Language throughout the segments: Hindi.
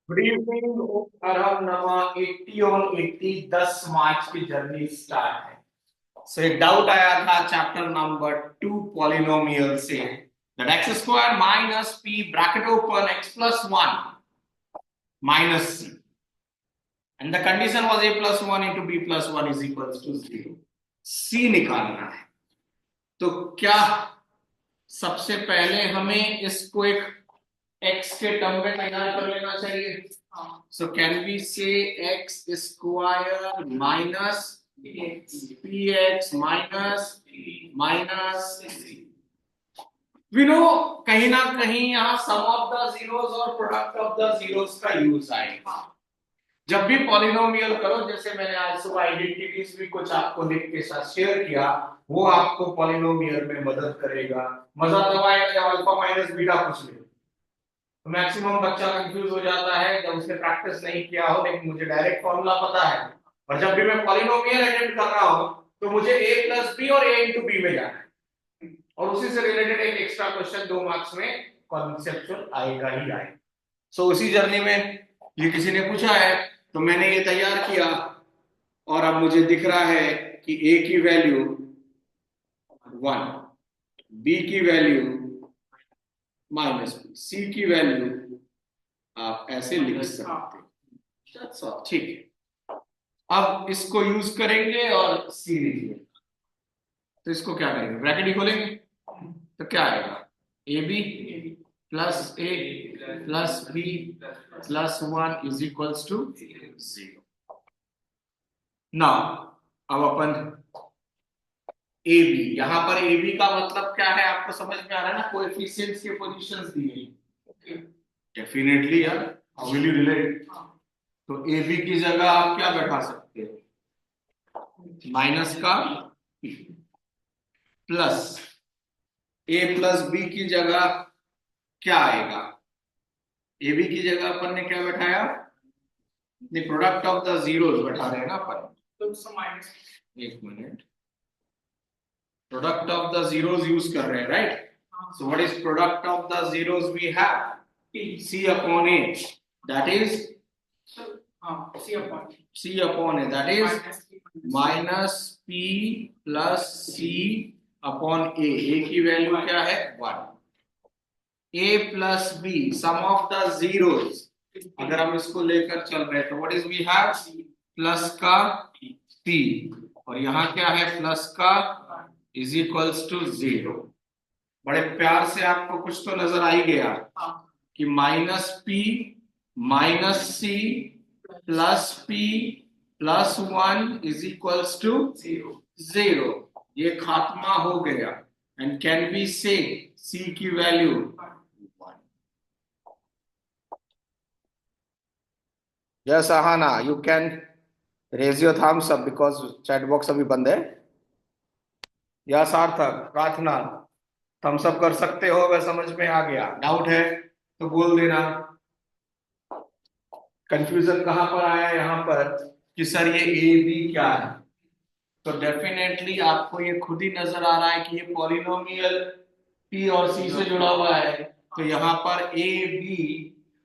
Good evening. आराम नमा 80 और 80 10 मार्च की जर्नी स्टार्ट है। सो एक डाउट आया था चैप्टर नंबर 2 पॉलिनोमियल से, that x square minus p bracket open x plus 1 minus c and the condition was a plus 1 into b plus 1 is equals to 0। C निकालना है। तो क्या सबसे पहले हमें इसको एक एक्स के टर्म में तैयार कर लेना चाहिए। So can we say x square minus p x minus minus we know, कहीं ना कहीं यहाँ सम ऑफ द जीरोस और प्रोडक्ट ऑफ द जीरोस का यूज आएगा जब भी पॉलिनोमियल करो। जैसे मैंने आज सुबह आइडेंटिटीज भी कुछ आपको लिख के साथ शेयर किया, वो आपको पॉलिनोमियल में मदद करेगा। मजा तब आएगा जब अल्फा माइनस बीटा पूछ ले। तो मैक्सिमम बच्चा कंफ्यूज हो जाता है जब उसने प्रैक्टिस नहीं किया हो, लेकिन मुझे डायरेक्ट फॉर्मूला पता है। और जब भी मैं पॉलिनोमियल अटेम्प्ट कर रहा हूं तो मुझे a प्लस बी और a इंटू बी में जाना है, और उसी से रिलेटेड एक एक्स्ट्रा क्वेश्चन 2 मार्क्स में कॉन्सेप्चुअल आएगा ही आएगा। सो उसी जर्नी में ये किसी ने पूछा है तो मैंने ये तैयार किया, और अब मुझे दिख रहा है कि a की वैल्यू 1, b की वैल्यू माइनस बी, सी की वैल्यू आप ऐसे लिख सकते हैं। ठीक है, अब इसको यूज करेंगे और सी लिखेंगे। तो इसको क्या करेंगे, ब्रैकेट ही खोलेंगे। तो क्या आएगा, a b plus a plus b plus 1 is equals to 0। ना अब अपन ए बी, यहां पर ए बी का मतलब क्या है आपको समझ में आ रहा है ना, कोएफिशिएंट्स के पोजीशंस दिए हैं। डेफिनेटली यार, हाउ विल यू रिलेट। तो ए बी की जगह आप क्या बैठा सकते हो, माइनस का प्लस, ए प्लस बी की जगह क्या आएगा, ए बी की जगह अपन ने क्या बैठाया, प्रोडक्ट ऑफ द जीरोस बैठा रहे हैं ना अपन। तो माइनस, एक minute, product of the zeros use कर रहे हैं, right. So what is product of the zeros, we have c upon a, that is c upon a, that is minus p plus c upon a की वैल्यू क्या है 1। A plus b sum of the zeros, अगर हम इसको लेकर चल रहे हैं तो what is we have plus का पी, और यहां क्या है प्लस का इज इक्वल्स टू 0। बड़े प्यार से आपको कुछ तो नजर आ ही गया कि minus p minus c plus p plus 1 is equals to 0। ये खात्मा हो गया। And can we say c की value 1। Yes Aahana, you can raise your thumbs up because chat box अभी बंद है। या सार्थक प्रार्थना, थम्स अप कर सकते हो अगर समझ में आ गया। डाउट है तो बोल देना। कंफ्यूजन कहां पर आया यहाँ पर कि सर ये ए बी क्या है। तो डेफिनेटली आपको ये खुद ही नजर आ रहा है कि ये पॉलिनोमियल पी और सी से जुड़ा हुआ है। तो यहाँ पर ए बी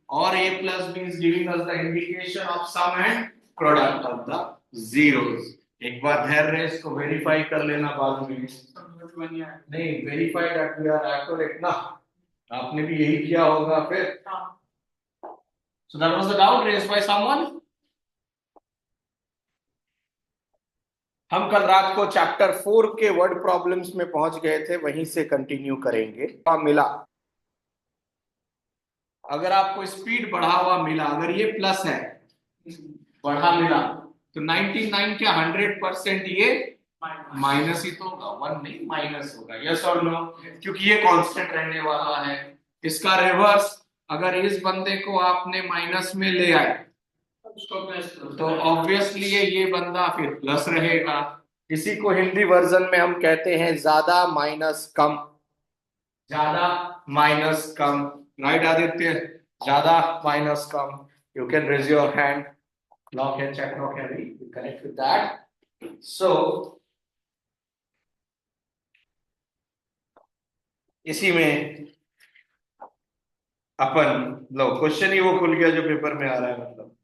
और a plus b is giving us the indication of sum and product of the zeros. एक बार धैर्य इसको वेरीफाई कर लेना बाद में। नहीं, verify that we are accurate ना, आपने भी यही किया होगा फिर। So that was the doubt raised by someone. हम कल रात को चैप्टर 4 के वर्ड प्रॉब्लम्स में पहुंच गए थे, वहीं से कंटिन्यू करेंगे। मिला, अगर आपको स्पीड बढ़ा हुआ मिला, अगर ये प्लस है बढ़ा मिला, तो 99 क्या 100% ये माइनस ही तो होगा, 1 नहीं माइनस होगा। यस और नो, क्योंकि ये कांस्टेंट रहने वाला है। इसका रिवर्स, अगर इस बंदे को आपने माइनस में ले आए तो ऑब्वियसली ये बंदा फिर प्लस रहेगा। इसी को हिंदी वर्जन में हम कहते हैं ज्यादा माइनस कम, ज्यादा माइनस कम। राइट आदित्य, ज्यादा माइनस कम। You can raise your hand, lock and check lock and we connect with that. So इसी में अपन लो क्वेश्चन ही वो खुल गया जो पेपर में आ रहा है, मतलब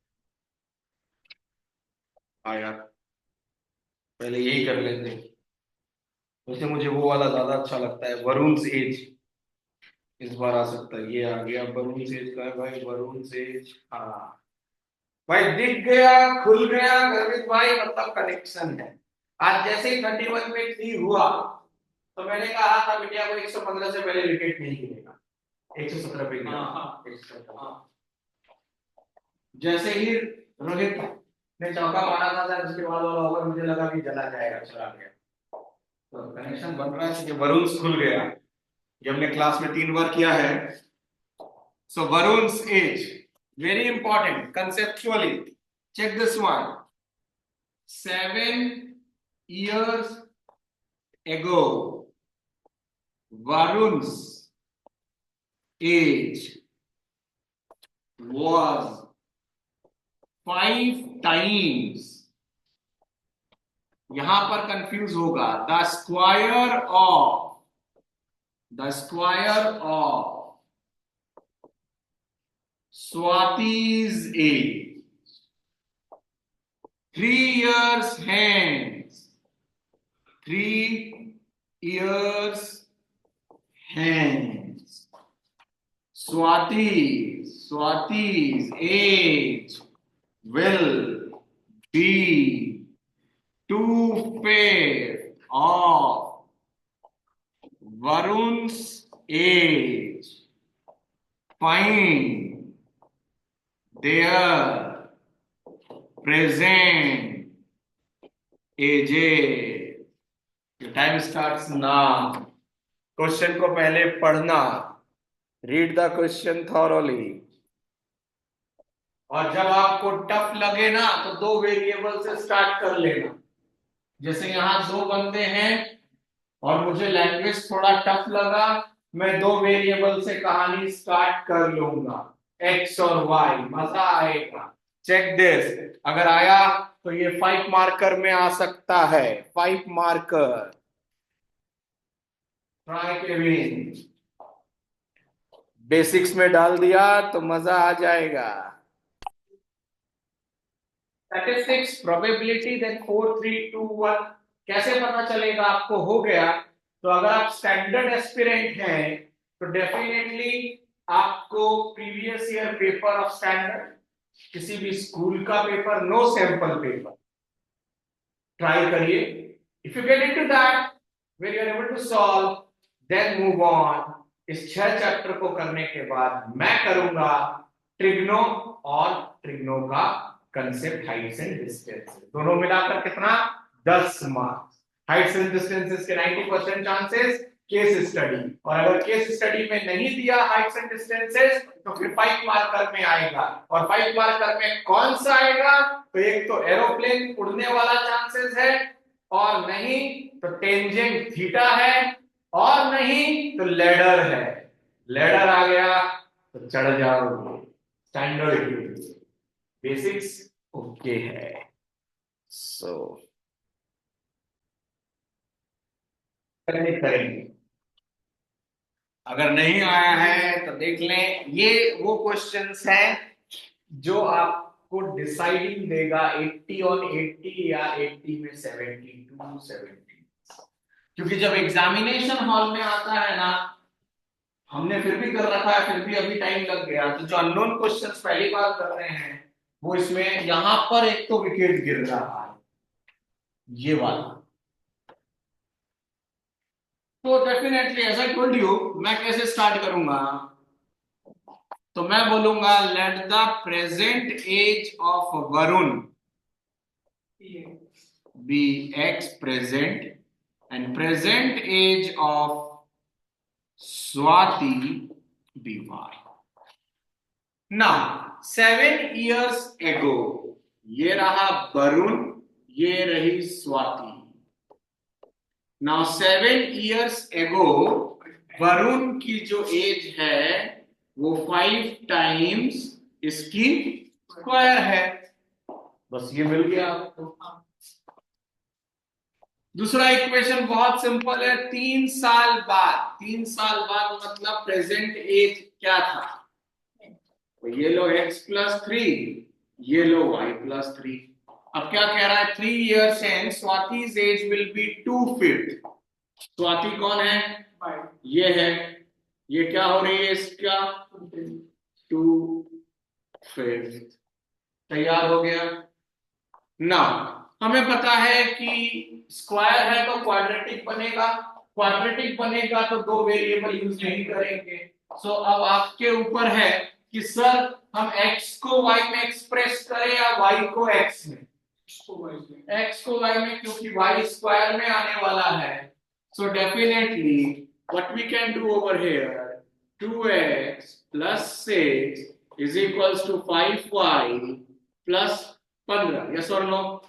आया। पहले यही कर लेते हैं। वैसे मुझे वो वाला ज्यादा अच्छा लगता है, वरुण एज। इस बार आ सकता है, ये आ गया वरुण एज का है भाई, वरुण एज। हाँ भाई, दिख गया, खुल गया गर्वित भाई, मतलब कनेक्शन है। आज जैसे ही 31 पे 3 हुआ तो मैंने कहा था बिटिया को 115 से पहले विकेट नहीं गिरेगा, 117 पे गिरा। हाँ, 117। जैसे ही रोहित ने चौका मारा था सर, उसके बाद वाला ओवर मुझे लगा कि चला जाएगा, चला गया। तो कनेक्शन बन रहा है कि वरुण खुल गया। ये हमने क्लास में 3 बार किया है। So Varun as very important conceptually. Check this one. 7 years ago, Varun's age was 5 times, यहां पर कंफ्यूज होगा, the square of Swati's age 3 years hence. 3 years hence. Swati's age will be 2/5 of Varun's age. Find their present ages. The time starts now. Question को पहले पढ़ना, रीड द क्वेश्चन थॉरोली, और जब आपको टफ लगे ना तो 2 वेरिएबल से स्टार्ट कर लेना। जैसे यहां 2 बंदे हैं और मुझे लैंग्वेज थोड़ा टफ लगा, मैं 2 वेरिएबल से कहानी स्टार्ट कर लूंगा, एक्स और वाई, मजा आएगा। चेक दिस, अगर आया तो ये 5 मार्कर में आ सकता है, 5 मार्कर। ट्राई केविन, बेसिक्स में डाल दिया तो मजा आ जाएगा। स्टैटिस्टिक्स, प्रोबेबिलिटी, देन 4 3 2 1, कैसे पता चलेगा आपको हो गया? तो अगर आप स्टैंडर्ड एस्पिरेंट हैं तो डेफिनेटली आपको previous year paper of standard, किसी भी स्कूल का paper, no sample paper try करिए। If you get into that where you are able to solve, then move on. इस 6 चैप्टर को करने के बाद मैं करूंगा ट्रिग्नो और ट्रिग्नो का कंसेप्ट, हाइट्स एंड डिस्टेंसेस, दोनों मिलाकर कितना, 10 मार्क्स। हाइट्स एंड डिस्टेंसेस के 90% चांसेस, केस स्टडी, और अगर केस स्टडी में नहीं दिया हाइट्स एंड डिस्टेंसेस तो फिर 5 मार्कर में आएगा। और 5 मार्कर में कौन सा आएगा? तो एक तो एरोप्लेन उड़ने वाला चांसेस है, और नहीं तो टेंजेंट थीटा है, और नहीं तो लेडर है। लेडर आ गया तो चढ़ जाओ। स्टैंडर्ड बेसिक्स ओके है। सो करेंगे, अगर नहीं आया है तो देख लें। ये वो क्वेश्चंस हैं जो आपको डिसाइडिंग देगा 80 ऑन 80 या 80 में 72 70। क्योंकि जब एग्जामिनेशन हॉल में आता है ना, हमने फिर भी कर रखा है, फिर भी अभी टाइम लग गया, तो जो अननोन क्वेश्चंस पहली बार कर रहे हैं वो इसमें यहां पर एक तो विकेट गिर रहा है, ये वाला। तो definitely as I told you, मैं कैसे स्टार्ट करूंगा? तो मैं बोलूंगा let the present age of Varun be x present, and present age of Swati be y. Now 7 years ago, ये रहा वरुण, ये रही Swati. Now 7 years ago Varun की जो एज है वो 5 times इसकी स्क्वायर है। बस ये मिल गया आपको। दूसरा इक्वेशन बहुत सिंपल है, 3 साल बाद, 3 साल बाद मतलब प्रेजेंट एज क्या था? तो ये लो x+3, ये लो y+3। अब क्या कह रहा है, 3 years hence स्वाति's एज विल बी 2/5। स्वाति कौन है, ये है, ये क्या हो रही है इसका 2/5। तैयार हो गया ना। हमें पता है कि स्क्वायर है तो क्वाड्रेटिक बनेगा, क्वाड्रेटिक बनेगा तो दो वेरिएबल यूज नहीं करेंगे। सो अब आपके ऊपर है कि सर हम x को y में एक्सप्रेस करें या y को x में। x को y में, क्योंकि y स्क्वायर में आने वाला है। So definitely what we can do over here, 2x plus 6 is equals to 5y plus 15. Yes or no?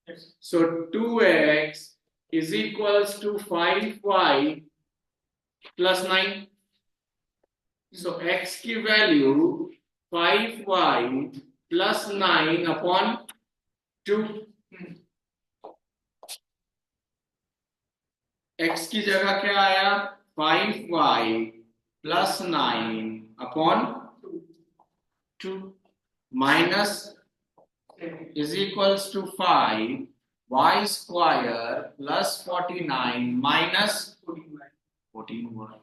Yes. So 2x is equals to 5y plus 9. So x की value 5y plus 9 upon 2. x की जगह क्या आया, 5y plus 9 upon 2 minus is equals to 5 y square plus 49 minus 14y.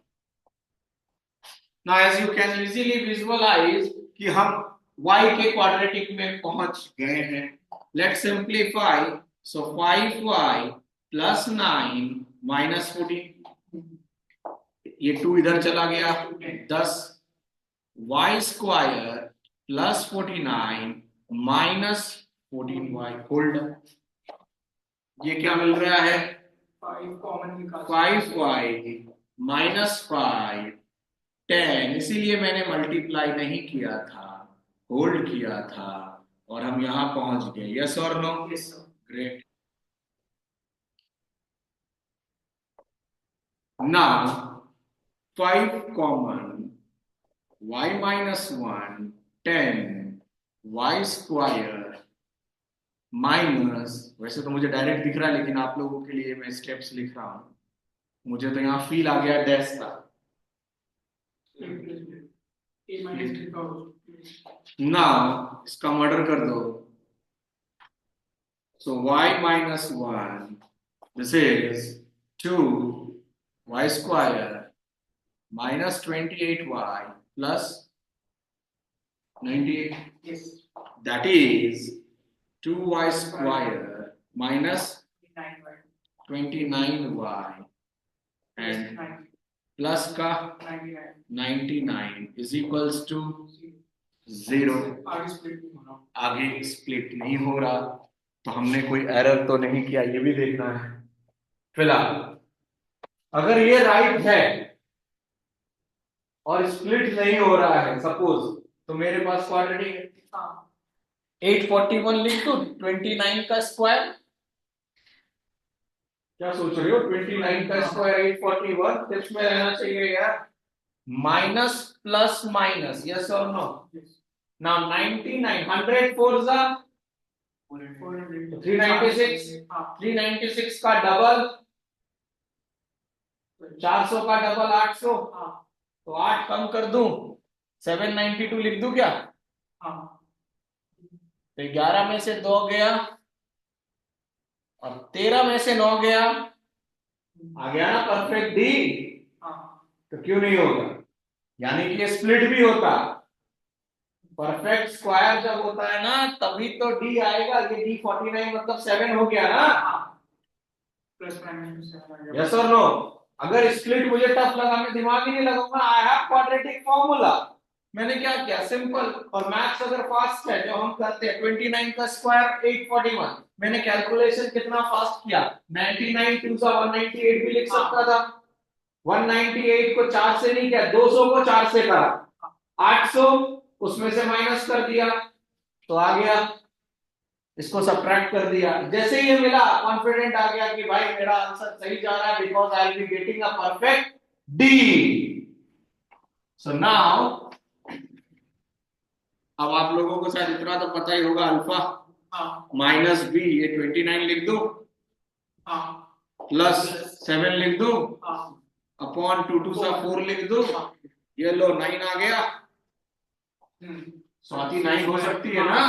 Now as you can easily visualize कि हम y के क्वाड्रेटिक में पहुंच गए हैं। Let's simplify. So 5y plus 9 minus 14, ये 2 इधर चला गया, 10 y square plus 49 minus 14y hold. ये क्या मिल रहा है, 5y माइनस 5 10, इसीलिए मैंने मल्टीप्लाई नहीं किया था, होल्ड किया था और हम यहां पहुंच गए। यस और no? Great. Now 5 common, y minus 1 10 y square minus, वैसे तो मुझे डायरेक्ट दिख रहा है लेकिन आप लोगों के लिए मैं स्टेप्स लिख रहा हूं, मुझे तो यहाँ फील आ गया डैश का। नाउ इसका मर्डर कर दो। सो y minus 1, this is 2y square minus 28y plus 98. Yes. That is 2y square minus 29y and plus का 99 is equals to 0. आगे स्प्लिट नहीं हो रहा तो हमने कोई एरर तो नहीं किया, ये भी देखना है। फिलहाल अगर ये राइट है और स्प्लिट नहीं हो रहा है सपोज, तो मेरे पास क्वाड्रेटिक है। 841 लिख दो, 29 का स्क्वायर, क्या सोच रहे हो, 29 का स्क्वायर 841, टिप्स में रहना चाहिए यार, माइनस प्लस माइनस, यस और नो। नाउ 99 100 4 जा 396, 396 का डबल 400 का डबल 800, तो 8 कम कर दूं 792 लिख दूं क्या? तो 11 में से 2 गया और 13 में से 9 गया, आ गया ना परफेक्ट डी। तो क्यों नहीं होगा, यानी कि ये स्प्लिट भी होता। परफेक्ट स्क्वायर जब होता है ना तभी तो डी आएगा। ये डी 49 मतलब 7 हो गया ना, प्लस माइनस। यस और नो? अगर स्प्लिट मुझे टफ लगा, मैं दिमाग ही नहीं लगाऊंगा, आई हैव क्वाड्रेटिक फॉर्मूला। मैंने क्या किया, सिंपल। और मैथ्स अगर फास्ट है जो हम करते हैं, 29 का स्क्वायर 841, मैंने कैलकुलेशन कितना फास्ट किया, 99 2 सा 198 भी लिख सकता था। 198 को 4 से नहीं किया, 200 को 4 से करा, 800 उसमें से माइनस कर दिया तो आ गया, इसको सब्ट्रैक्ट कर दिया। जैसे ये मिला कॉन्फिडेंट आ गया कि भाई मेरा आंसर सही जा रहा है, because I will be getting a perfect D. So now अब आप लोगों को शायद इतना तो पता ही होगा, अल्फा माइनस बी, ये 29 लिख दो प्लस 7 लिख दो अपॉन 2 2 सा 4 लिख दो, ये लो 9 आ गया। स्वाति 9 हो सकती है ना,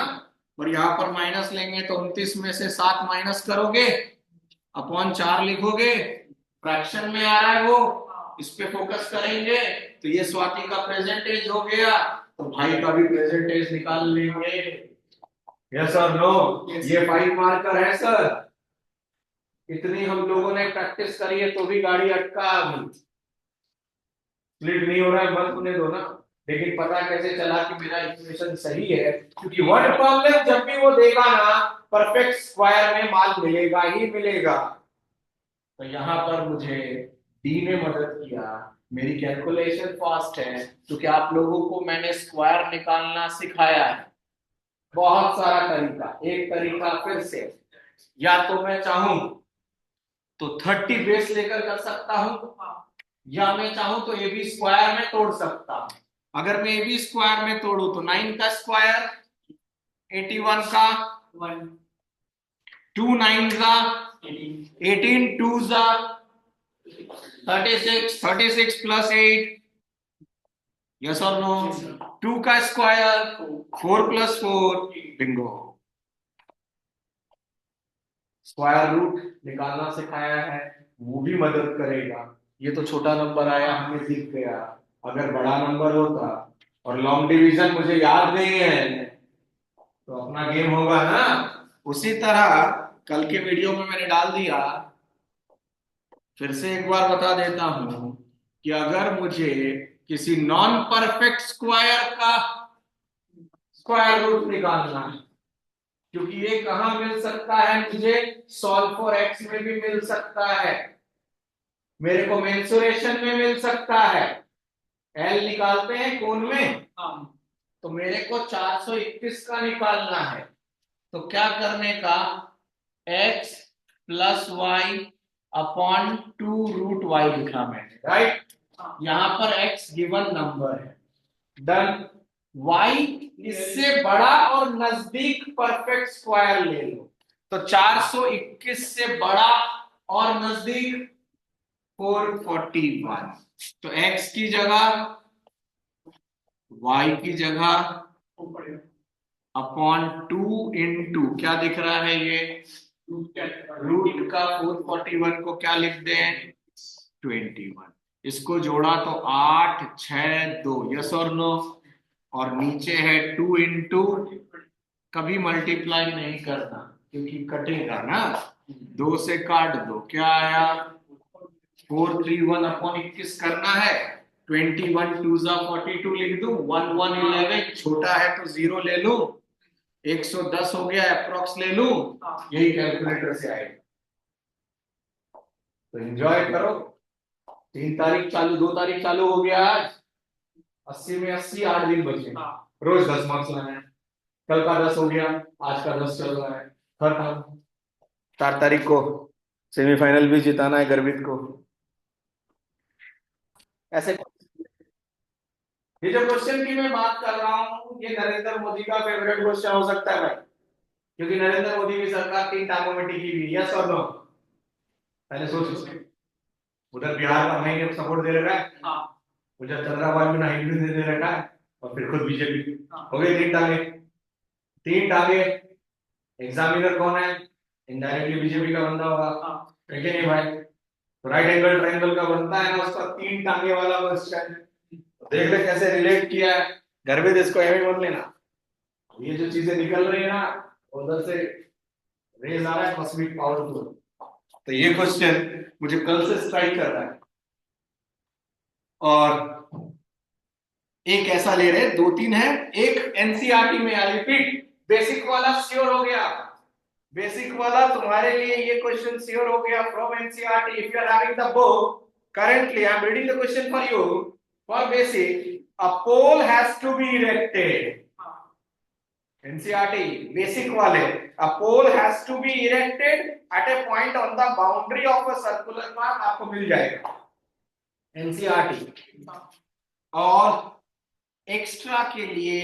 और यहाँ पर माइनस लेंगे तो 29 में से 7 माइनस करोगे, अपॉन 4 लिखोगे, फ्रैक्शन में आ रहा है वो, इस पे फोकस करेंगे, तो ये स्वाति का प्रेजेंटेज हो गया, तो भाई का भी प्रेजेंटेज निकाल लेंगे। यस और नो? ये 5 मार्कर है सर। इतनी हम लोगों ने प्रैक्टिस करी है तो भी गाड़ी अटका अभी, स्प्लिट नहीं हो रहा है, बंद होने दो ना। लेकिन पता कैसे चला कि मेरा इक्वेशन सही है? क्योंकि वर्ड प्रॉब्लम जब भी वो देगा ना, परफेक्ट स्क्वायर में मान मिलेगा ही मिलेगा। तो यहाँ पर मुझे डी ने मदद किया, मेरी कैलकुलेशन फास्ट है, क्योंकि आप लोगों को मैंने स्क्वायर निकालना सिखाया है। बहुत सारा तरीका, एक तरीका फिर से, या तो मैं चाहूं तो 30 बेस लेकर कर सकता हूं, या मैं चाहूं तो ए बी स्क्वायर में तोड़ सकता हूं। अगर मैं ए बी स्क्वायर में तोड़ू तो 9 का स्क्वायर 81 का, 2 9 का 18, 2 जा 36, 36 प्लस 8, यस और नो? 2 का square 4 plus 4, bingo. Square root निकालना सिखाया है, वो भी मदद करेगा। ये तो छोटा नंबर आया, हमें दिख गया। अगर बड़ा नंबर होता और लॉन्ग डिवीजन मुझे याद नहीं है तो अपना गेम होगा ना। उसी तरह कल के वीडियो में मैंने डाल दिया, फिर से एक बार बता देता हूं कि अगर मुझे किसी नॉन परफेक्ट स्क्वायर का स्क्वायर रूट निकालना है, क्योंकि ये कहां मिल सकता है मुझे, सॉल्व फॉर एक्स में भी मिल सकता है, मेरे को मेंसुरेशन में मिल सकता है। एल निकालते हैं कोण में, तो मेरे को 421 का निकालना है। तो क्या करने का, x plus Y upon 2√y लिखा मैंने, राइट? यहां पर x गिवन नंबर है, डन। y इससे बड़ा और नजदीक परफेक्ट स्क्वायर ले लो, तो 421 से बड़ा और नजदीक 441, तो x की जगह y की जगह अपॉन 2 इंटू क्या दिख रहा है ये, रूट का 441 को क्या लिख दें, 21। इसको जोड़ा तो 8 6 2, यस और नो? और नीचे है 2 इंटू, कभी मल्टीप्लाई नहीं करना क्योंकि कटेगा ना, 2 से काट दो, क्या आया 431 अपॉन 21 करना है, 21 2 जा 42 लिख दूं, 1 1 11, छोटा है तो 0 ले लूं, 110 हो गया अप्रोक्स ले लूं, यही कैलकुलेटर से आएगा। तो एंजॉय करो। 3 तारीख चालू, 2 तारीख चालू हो गया आज, 80 में 80, 8 दिन बचे, रोज 10 मार्क्स लाना है। कल का 10 हो गया, आज का 10 चल रहा है, खत्म। 4 तारीख को सेमीफाइनल भी जिताना है गर्वित को। ऐसे ये जो क्वेश्चन की मैं बात कर रहा हूँ, ये नरेंद्र मोदी का फेवरेट क्वेश्चन हो सकता है भाई, क्योंकि नरेंद्र मोदी की सरकार 3 टांगों में टिकी हुई, यस और नो? पहले सोच इसमें, उधर बिहार का भाई ने सपोर्ट दे रखा है, उधर चंद्राबाद में नाइडू ने दे रखा है, और फिर खुद बीजेपी, हो गई 3 टांगे। 3 टांगे, एग्जामिनर कौन है, इनडायरेक्टली बीजेपी का बंदा होगा, है कि नहीं भाई? तो राइट एंगल ट्रायंगल का बनता है ना उसका 3 टांगे वाला क्वेश्चन। देख ले कैसे रिलेट किया है, घर में इसको एवं मत लेना, ये जो चीजें निकल रही है ना उधर से रेज आ रहा है कॉस्मिक पावरफुल। तो ये क्वेश्चन मुझे कल से स्ट्राइक कर रहा है, और एक ऐसा ले रहे, 2 3 है, एक एनसीईआरटी में, आई रिपीट, बेसिक वाला श्योर हो गया, बेसिक वाला तुम्हारे लिए ये क्वेश्चन श्योर हो गया from NCERT. If you are having the book currently, I am reading the question for you. For basic, a pole has to be erected. NCERT basic वाले, a pole has to be erected at a point on the boundary of a circular path, आपको मिल जाएगा NCERT। और एक्स्ट्रा के लिए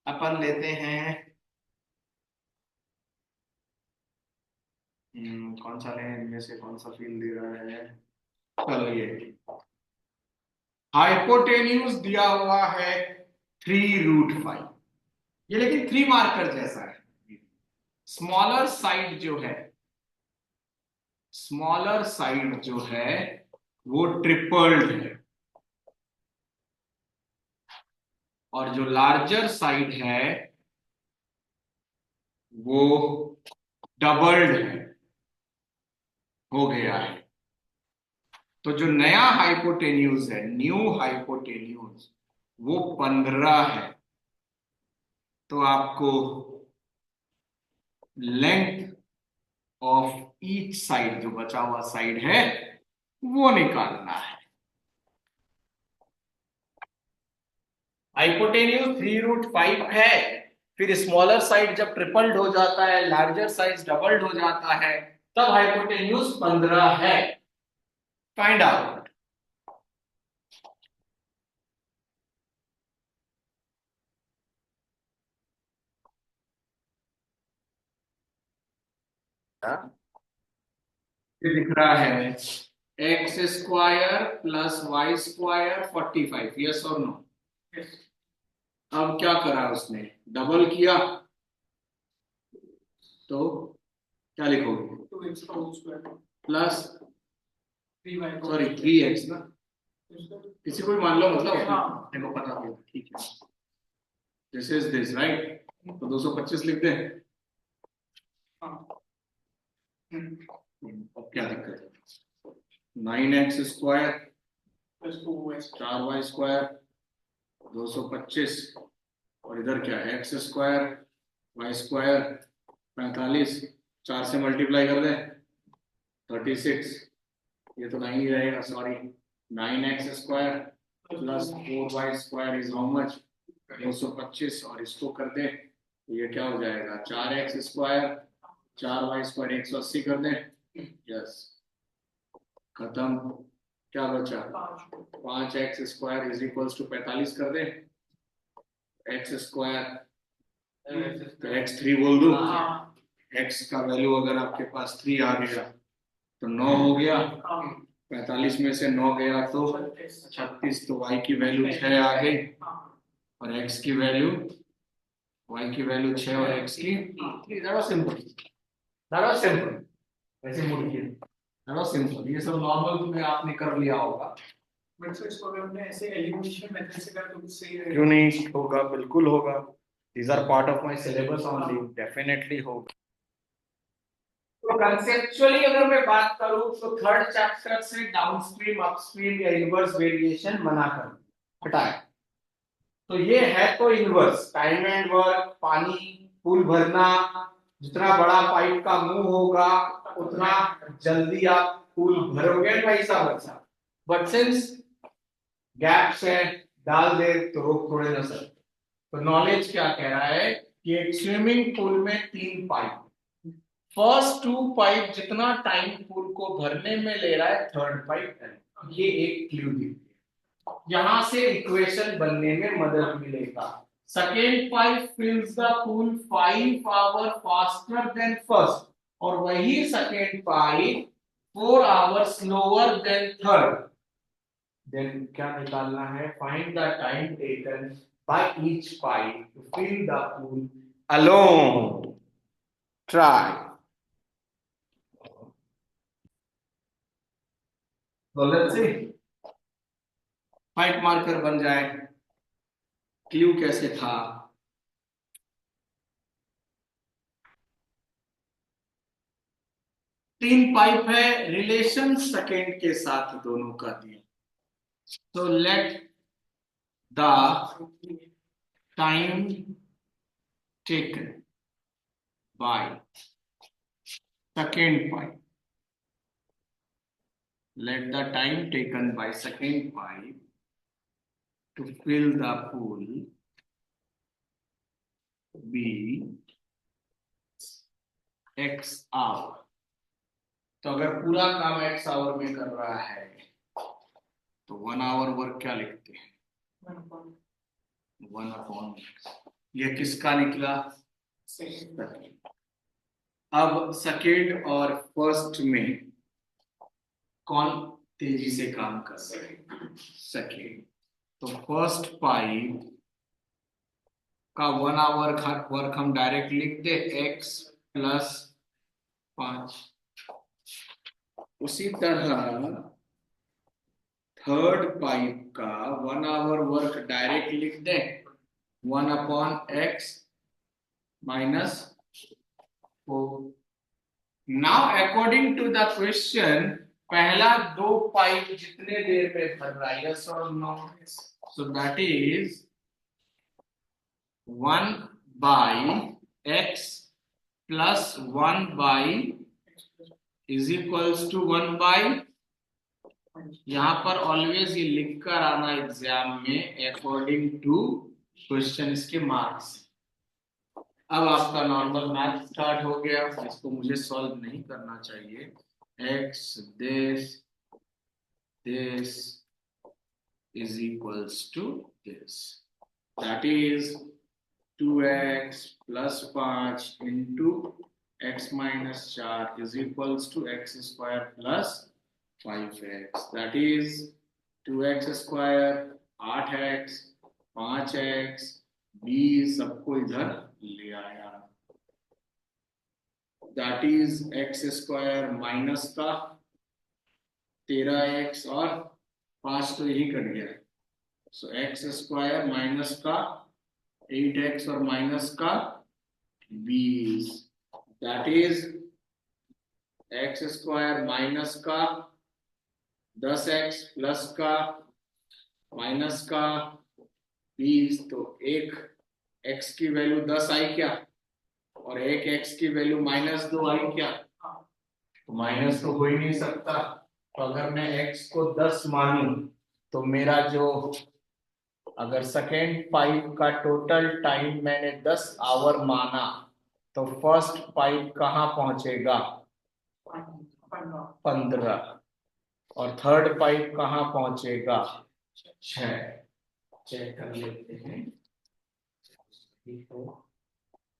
अपन लेते हैं, कौन सा लें इनमें से, कौन सा फील दे रहा है, चलो ये हाइपोटेन्यूज दिया हुआ है 3√5। ये लेकिन 3 मार्कर जैसा है। स्मॉलर साइड जो है वो ट्रिपल्ड है, और जो लार्जर साइड है वो डबल्ड है, हो गया है। तो जो नया हाइपोटेन्यूज है, न्यू हाइपोटेन्यूज, वो 15 है। तो आपको लेंथ ऑफ ईच साइड, जो बचा हुआ साइड है, वो निकालना है। हाइपोटेन्यूज 3√5 है, फिर स्मॉलर साइड जब ट्रिपल्ड हो जाता है, लार्जर साइज डबल्ड हो जाता है, तब हाइपोटेन्यूज 15 है। Find out. ये दिख रहा है x² प्लस y² 45, यस और नो? अब क्या करा उसने, डबल किया, तो क्या लिखोगे? 2x² प्लस सॉरी 3x ना, किसी को भी मान लो, मतलब देखो पता होगा, ठीक है। दिस इज दिस राइट, तो 225 लिख दें। अब क्या दिक्कत है? 9x² प्लस 4y² 225, और इधर क्या है, x² y² 45, 4 से मल्टीप्लाई कर दें 36, ये तो नहीं रहेगा, sorry. 9x² plus 4y² is how much, 225, और इसको कर दे तो ये क्या हो जाएगा, 4x² 4y² 180 कर दें, यस, खत्म। क्या बचा, 5x² इज इक्वल्स टू 45 कर दे, x² तो x3 बोल दो, x का वैल्यू अगर आपके पास 3 आ गया तो 9 हो गया, 45 में से 9 गया तो 36, तो y की वैल्यू 6 आ गई, और x की वैल्यू, y की वैल्यू 6 और x की 3। दैट वाज सिंपल, वैसे मुड़ के दैट वाज सिंपल, ये सब नॉर्मल में आपने कर लिया होगा। बट सर इसको अगर हमने ऐसे एलिमिनेशन मेथड से करा तो सही रहेगा? क्यों नहीं होगा, बिल्कुल होगा। These are part of my syllabus only, definitely होगा। तो कंसेप्चुअली अगर मैं बात करूं तो थर्ड चैप्टर से डाउनस्ट्रीम, अपस्ट्रीम या इनवर्स वेरिएशन मना कर हटाए। तो ये है तो इनवर्स, टाइम एंड वर्क, पानी फूल भरना, जितना बड़ा पाइप का मुंह होगा उतना जल्दी आप फूल भरोगे, वैसा वैसा। बट सिंस गैप से डाल दे तो रोक थोड़े ना सकते। तो नॉलेज क्या कह रहा है कि एक स्विमिंग पूल में 3 पाइप, फर्स्ट 2 पाइप जितना टाइम पूल को भरने में ले रहा है, थर्ड पाइप है। ये एक क्लू दी, यहां से इक्वेशन बनने में मदद मिलेगा। Second pipe fills the pool 5 hour faster than first, और वही second pipe 4 hour slower than third. Then क्या निकालना है, find the time taken by each pipe to fill the pool alone. Try. तो लेट्स सी, पाइप मार्कर बन जाए। क्लू कैसे था, तीन पाइप है, रिलेशन सेकेंड के साथ दोनों का दिया। तो let the time taken by second pipe, let the time taken by second pipe to fill the pool be x hour। तो अगर पूरा काम x आवर में कर रहा है तो 1 आवर वर्क क्या लिखते हैं, 1/x। ये किसका निकला, अब सेकेंड और फर्स्ट में कौन तेजी से काम कर रहे हैं, सेकेंड। तो फर्स्ट पाइप का 1 आवर वर्क हम डायरेक्ट लिख दे x प्लस 5। उसी तरह थर्ड पाइप का 1 आवर वर्क डायरेक्ट लिख दे 1/x minus 4। Now according to the question पहला 2 पाइप जितने देर में भर रहा है, यस और no? So that is 1/x plus 1 is equals to 1/। यहां पर ऑलवेज ये लिख कर आना एग्जाम में अकॉर्डिंग टू क्वेश्चन के मार्क्स। अब आपका नॉर्मल मैथ स्टार्ट हो गया, इसको मुझे सॉल्व नहीं करना चाहिए। x this is equals to this, that is 2x plus 5 into x minus 4 is equals to x square plus 5x, that is 2x square 8x 5x 20 सबको इधर ले आया, that is x square minus का 13x और 5 तो यही कट गया, सो x स्क्वायर माइनस का 8x और माइनस का 20, that is x square minus का 10x प्लस का माइनस का 20, तो एक x की वैल्यू 10 आई क्या, और एक x की वैल्यू -2 आई क्या? तो माइनस तो हो ही नहीं सकता। तो अगर मैं x को 10 मानूं तो मेरा जो, अगर सेकेंड पाइप का टोटल टाइम मैंने 10 आवर माना तो फर्स्ट पाइप कहां पहुंचेगा? 15। और थर्ड पाइप कहां पहुंचेगा? 6। चेक कर लेते हैं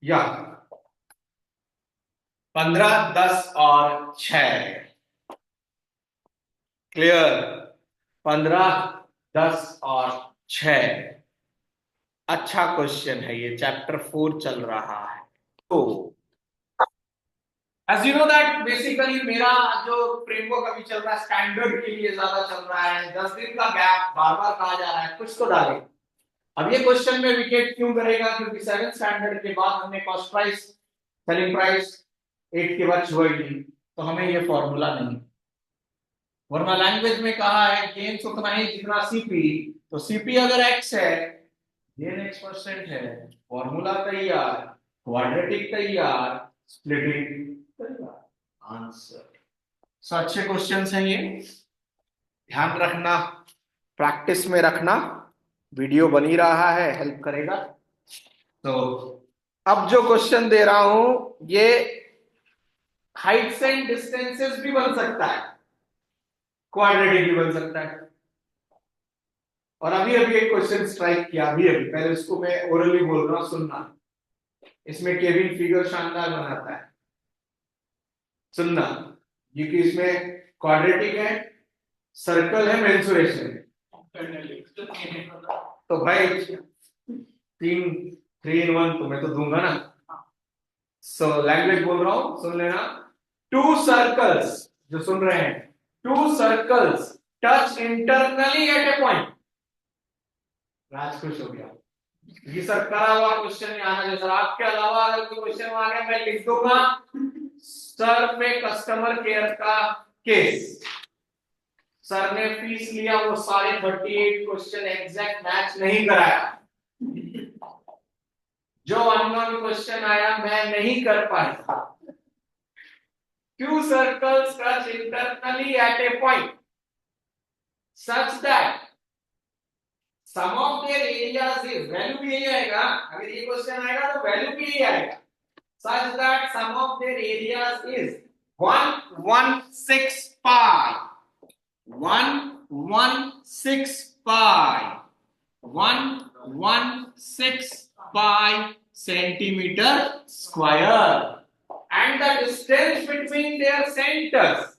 या 15, 10 और 6। क्लियर? 15, 10 और 6। अच्छा क्वेश्चन है ये, चैप्टर 4 चल रहा है। तो as you know that basically मेरा जो फ्रेमवर्क अभी चल रहा है स्टैंडर्ड के लिए ज्यादा चल रहा है। 10 दिन का गैप बार बार कहा जा रहा है, कुछ तो डाले। अब ये क्वेश्चन में विकेट क्यों करेगा? क्योंकि 7 स्टैंडर्ड के बाद हमने कॉस्ट प्राइस सेलिंग प्राइस 8 के बाद छोड़ी, तो हमें ये फॉर्मूला नहीं। वरना लैंग्वेज में कहा है गेन्स उतना ही जितना सीपी, तो सीपी अगर एक्स है, गेन x% है, फॉर्मूला तैयार, क्वाड्रेटिक तैयार, स्प्लिटिंग तैयार, आंसर। अच्छे क्वेश्चंस हैं ये, ध्यान रखना, प्रैक्टिस में रखना। वीडियो बनी रहा है, हेल्प करेगा। तो अब जो क्वेश्चन दे रहा हूं ये हाइट्स एंड डिस्टेंसेस भी बन सकता है, क्वाड्रेटिक भी बन सकता है। और अभी अभी एक क्वेश्चन स्ट्राइक किया, अभी अभी, पहले उसको मैं ओरली बोल रहा हूं, सुनना। इसमें केविन फिगर शानदार बनाता है, सुनना। क्योंकि इसमें क्वाड्रेटिक है, सर्कल है, मेंसुरेशन है। तो भाई 3 in 1 तो मैं तो दूंगा ना। सो लैंग्वेज बोल रहा हूं, सुन लेना। 2 सर्कल्स, जो सुन रहे हैं, 2 सर्कल्स टच इंटरनली एट ए पॉइंट। राज खुश हो गया, ये सर करा हुआ क्वेश्चन में आना चाहिए सर। आपके अलावा अगर कोई क्वेश्चन आ गया मैं लिख दूंगा सर पे कस्टमर केयर का केस। सर ने फीस लिया, वो सारे 38 क्वेश्चन एग्जैक्ट मैच नहीं कराया। जो अननोन क्वेश्चन आया मैं नहीं कर पाया। 2 circles touch internally at a point such that sum of their areas is, value भी यही आएगा। अगर ये क्वेश्चन आएगा तो वैल्यू भी यही आएगा, such that sum of their areas is 116 pi, 116 pi, 116 pi centimeter square, and the distance between their centers,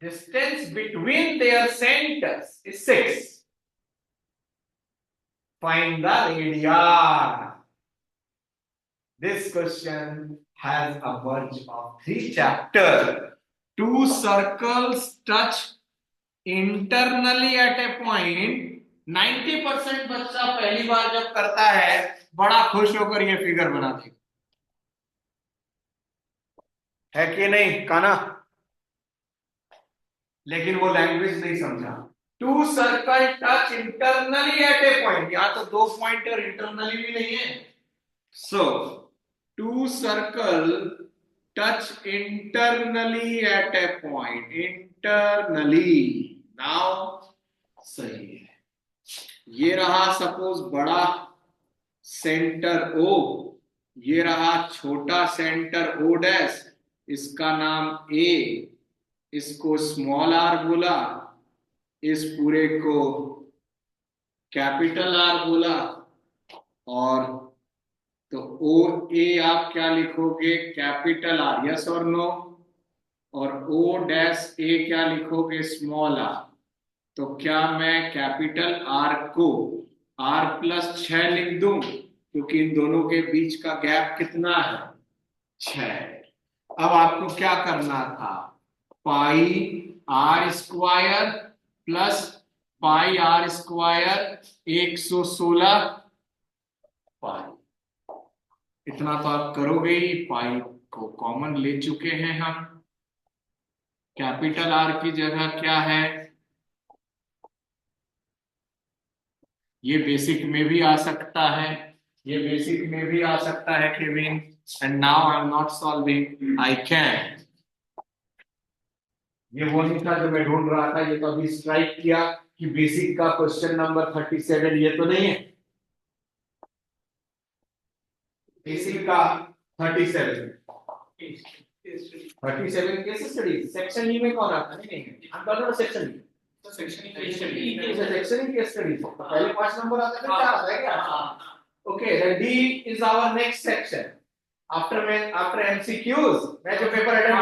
distance between their centers is 6. Find the radius. This question has a bunch of 3 chapters. 2 circles touch internally at a point. 90% बच्चा पहली बार जब करता है बड़ा खुश होकर ये फिगर बना देगा, है कि नहीं काना? लेकिन वो लैंग्वेज नहीं समझा। 2 सर्कल टच इंटरनली एट ए पॉइंट, यहां तो 2 पॉइंट और इंटरनली भी नहीं है। सो 2 सर्कल टच इंटरनली एट ए पॉइंट, इंटरनली। नाउ सही है। ये रहा सपोज बड़ा सेंटर O, ये रहा छोटा सेंटर O डैश, इसका नाम A, इसको स्मॉल r बोला, इस पूरे को कैपिटल R बोला, और तो O A आप क्या लिखोगे? कैपिटल R, यस और नो? और O डैश A क्या लिखोगे? Small r। तो क्या मैं कैपिटल R को R+6 लिख दूं, क्योंकि इन दोनों के बीच का गैप कितना है? 6। अब आपको क्या करना था? पाई R square plus pi R square 116 पाई, इतना तो आप करोगे ही। पाई को कॉमन ले चुके हैं हम। कैपिटल R की जगह क्या है? ये बेसिक में भी आ सकता है, ये बेसिक में भी आ सकता है Kevin. And now I am not solving, I can. ये वो नहीं था जो मैं ढूंढ रहा था, ये तो अभी स्ट्राइक किया कि बेसिक का क्वेश्चन नंबर 37 ये तो नहीं है। बेसिक का 37 केस स्टडी सेक्शन ई में कौन आता? नहीं हम दोनों सेक्शन ई, तो सेक्शन ई केस स्टडी पहले 5 नंबर आता है, क्या आता है क्या? Okay, the D is our next section after MCQs. मैं जो पेपर अटेंड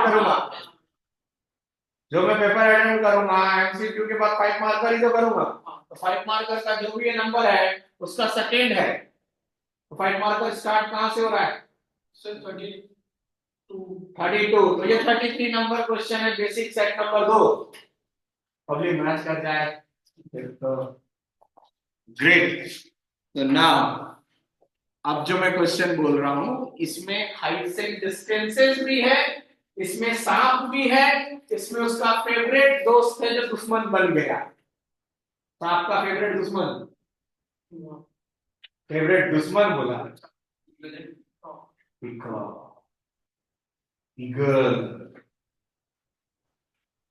करूंगा, एमसीक्यू के बाद 5 मार्कर ही तो करूंगा। तो 5 मार्कर का जो भी ये नंबर है उसका सेकंड है। तो 5 मार्कर स्टार्ट कहां से हो रहा है? सर 32। तो ये 33 नंबर क्वेश्चन है, basic set number 2। Public match कर जाए तो ग्रेट। तो नाउ अब जो मैं क्वेश्चन बोल रहा हूं इसमें हाइट्स एंड डिस्टेंसेस भी है, इसमें सांप भी है, इसमें उसका फेवरेट दोस्त है जो दुश्मन बन गया। सांप का फेवरेट दुश्मन, बोला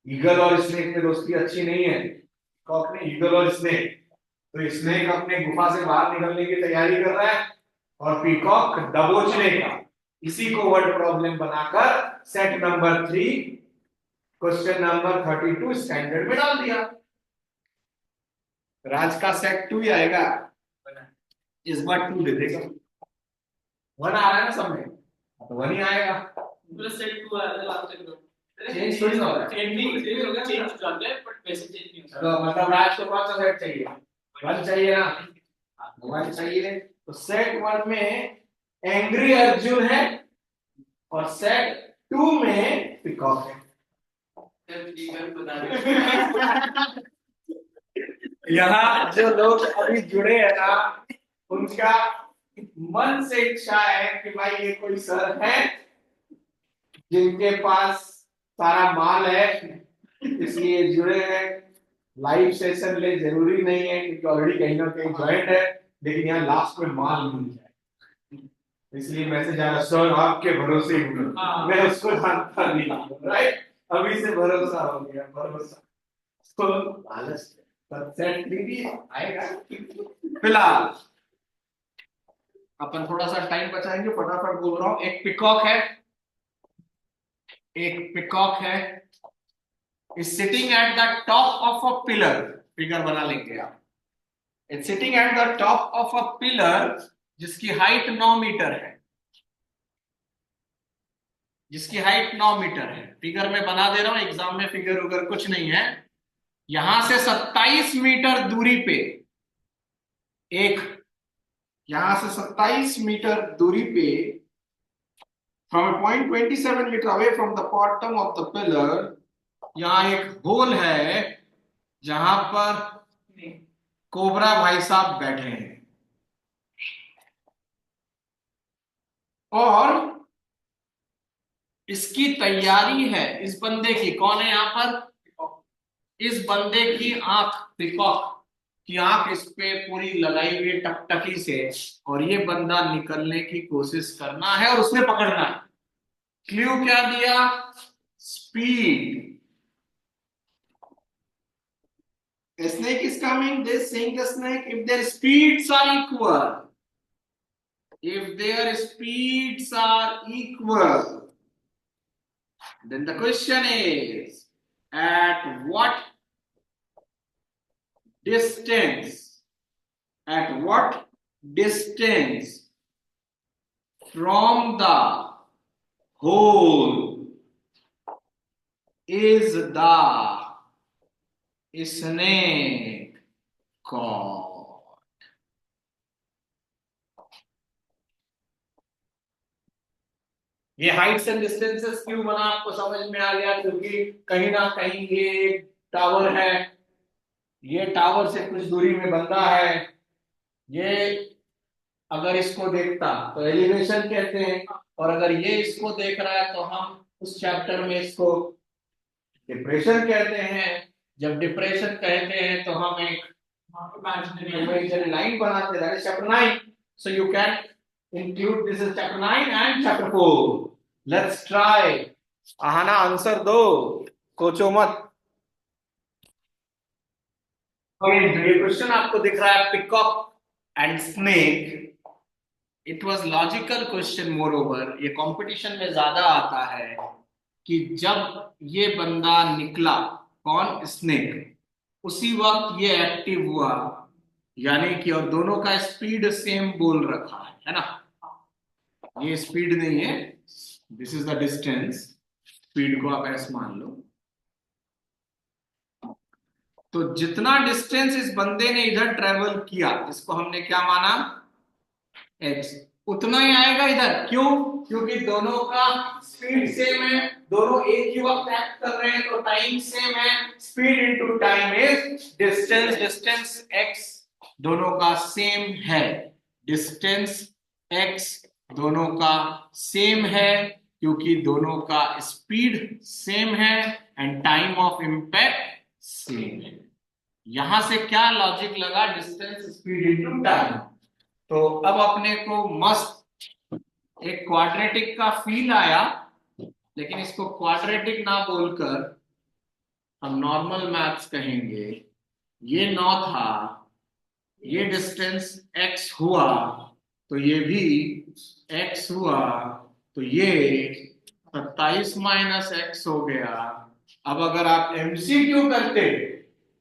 ईगल और स्नेक में दोस्ती अच्छी नहीं है। कॉक ने ईगल और स्नेक, तो स्नेक अपने गुफा से बाहर निकलने की तैयारी कर रहा है और पीकॉक दबोचने का। इसी को वर्ड प्रॉब्लम बनाकर set number 3 question number 32 standard में डाल दिया। राज का सेट 2 ही आएगा, इस बार 2 दे देगा। 1 आ रहा है ना सब में, तो 1 ही आएगा। प्लस सेट 2 आ रहा है लास्ट तक, चेंज थोड़ी ना हो रहा है। चेंज हो गया, चेंज हो जाता है बट वैसे चेंज नहीं होता। तो मतलब राज को कौन सा सेट चाहिए? 1 चाहिए ना, 1 चाहिए। तो सेट 1 में एंग्री अर्जुन है और सेट 2 में पीकॉक है। यहाँ जो लोग अभी जुड़े हैं ना, उनका मन से इच्छा है कि भाई ये कोई सर है जिनके पास सारा माल है, इसलिए जुड़े हैं। लाइव सेशन ले जरूरी नहीं है क्योंकि ऑलरेडी कहीं ना कहीं ज्वाइंट है, लेकिन यहाँ लास्ट में माल मिल जाए इसलिए मैसेज आया, सर आपके भरोसे ही हूँ। मैं उसको जानता नहीं, राइट? अभी से भरोसा हो गया, भरोसा तो लालच सेट 3 भी आएगा। फिलहाल अपन थोड़ा सा टाइम बचाएंगे, फटाफट बोल रहा हूं। एक पिकॉक है is sitting at the top of a pillar. Figure बना लेंगे आप। It's sitting at the top of a pillar जिसकी हाइट 9 मीटर है, फिगर में बना दे रहा हूं, एग्जाम में फिगर वगैरह कुछ नहीं है। यहां से 27 मीटर दूरी पे एक यहां से 27 मीटर दूरी पे, from a point 27 metre away from the bottom of the pillar, यहाँ एक होल है जहां पर कोबरा भाई साहब बैठे हैं। और इसकी तैयारी है इस बंदे की, कौन है यहां पर, इस बंदे की आंख, पिकॉक की आंख इस पे पूरी लगाई हुई है टकटकी से, और ये बंदा निकलने की कोशिश करना है और उसने पकड़ना है। क्लू क्या दिया, speed. A snake is coming, this saying the snake, if their speeds are equal, if their speeds are equal, then the question is, at what distance, at what distance from the hole is the snake caught? ये हाइट्स एंड डिस्टेंसेस क्यों बना, आपको समझ में आ गया, क्योंकि कहीं ना कहीं ये टावर है, ये टावर से कुछ दूरी में बंदा है, ये अगर इसको देखता तो एलिवेशन कहते हैं, और अगर ये इसको देख रहा है तो हम उस चैप्टर में इसको डिप्रेशन कहते हैं। जब डिप्रेशन कहते हैं तो हम एक इमेजिनरी लाइन बनाते हैं, that is chapter 9। So you can include this is chapter 9 and chapter 4। Let's try. Aahana answer दो, कोचो मत। ये क्वेश्चन आपको दिख रहा है, peacock and snake. It was logical question, more over ये कंपटीशन में ज्यादा आता है कि जब ये बंदा निकला, कौन, स्नेक, उसी वक्त ये एक्टिव हुआ, यानी कि, और दोनों का स्पीड सेम बोल रखा है ना, ये स्पीड नहीं है, this is the distance, speed को आप ऐसे मान लो। तो जितना डिस्टेंस इस बंदे ने इधर ट्रेवल किया, इसको हमने क्या माना, एक्स, उतना ही आएगा इधर। क्यों, क्योंकि दोनों का स्पीड सेम है, दोनों एक ही वक्त एक्ट कर रहे हैं, तो टाइम सेम है, speed into time is distance, distance x दोनों का सेम है, डिस्टेंस एक्स दोनों का सेम है, क्योंकि दोनों का स्पीड सेम है and time of impact same है। यहां से क्या लॉजिक लगा, डिस्टेंस स्पीड इनटू टाइम। तो अब अपने को मस्त एक क्वाड्रेटिक का फील आया, लेकिन इसको क्वाड्रेटिक ना बोलकर हम नॉर्मल मैथ्स कहेंगे। ये 9 था, ये डिस्टेंस x हुआ, तो ये भी x हुआ, तो ये 27 माइनस एक्स हो गया। अब अगर आप एमसीक्यू करते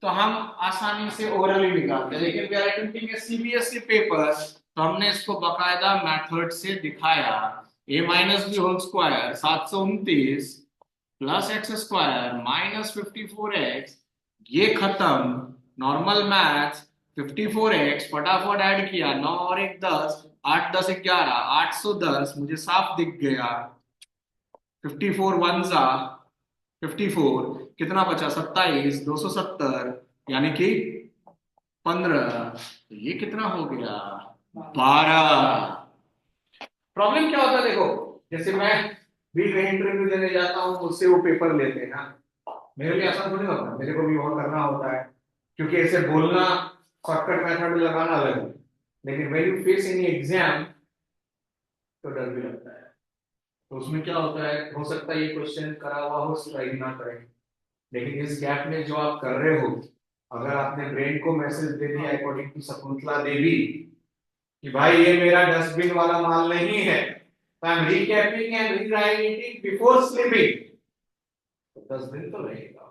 तो हम आसानी से ओरली निकालते, लेकिन we are attempting a CBSE paper, तो हमने इसको बकायदा मेथड से दिखाया। a minus b whole square 729 plus x square minus 54x, ये खत्म, नॉर्मल मैथ्स 54x, फटाफट ऐड किया, 9 और 1 10, 8 10 11, 810 मुझे साफ दिख गया। 54 वन जा 54, कितना बचा, 27, 270, यानी कि 15, तो ये कितना हो गया, 12। प्रॉब्लम क्या होता है, देखो, जैसे मैं भी कहीं इंटरव्यू देने जाता हूँ, मुझसे वो पेपर लेते हैं ना, मेरे लिए आसान थोड़ी होता है, मेरे को भी वहां करना होता है, क्योंकि ऐसे बोलना शॉर्टकट मेथड में लगाना अलग है, लेकिन when you face any exam तो डर भी लगता है। तो उसमें क्या होता है, हो सकता है ये क्वेश्चन करा हुआ हो, स्ट्राइक ना करें, लेकिन इस गैप में जो आप कर रहे हो, अगर आपने ब्रेन को मैसेज दे दिया अकॉर्डिंग टू शकुंतला देवी कि भाई ये मेरा डस्टबिन वाला माल नहीं है, I am रिकैपिंग and rewriting before sleeping, तो 10 दिन तो रहेगा।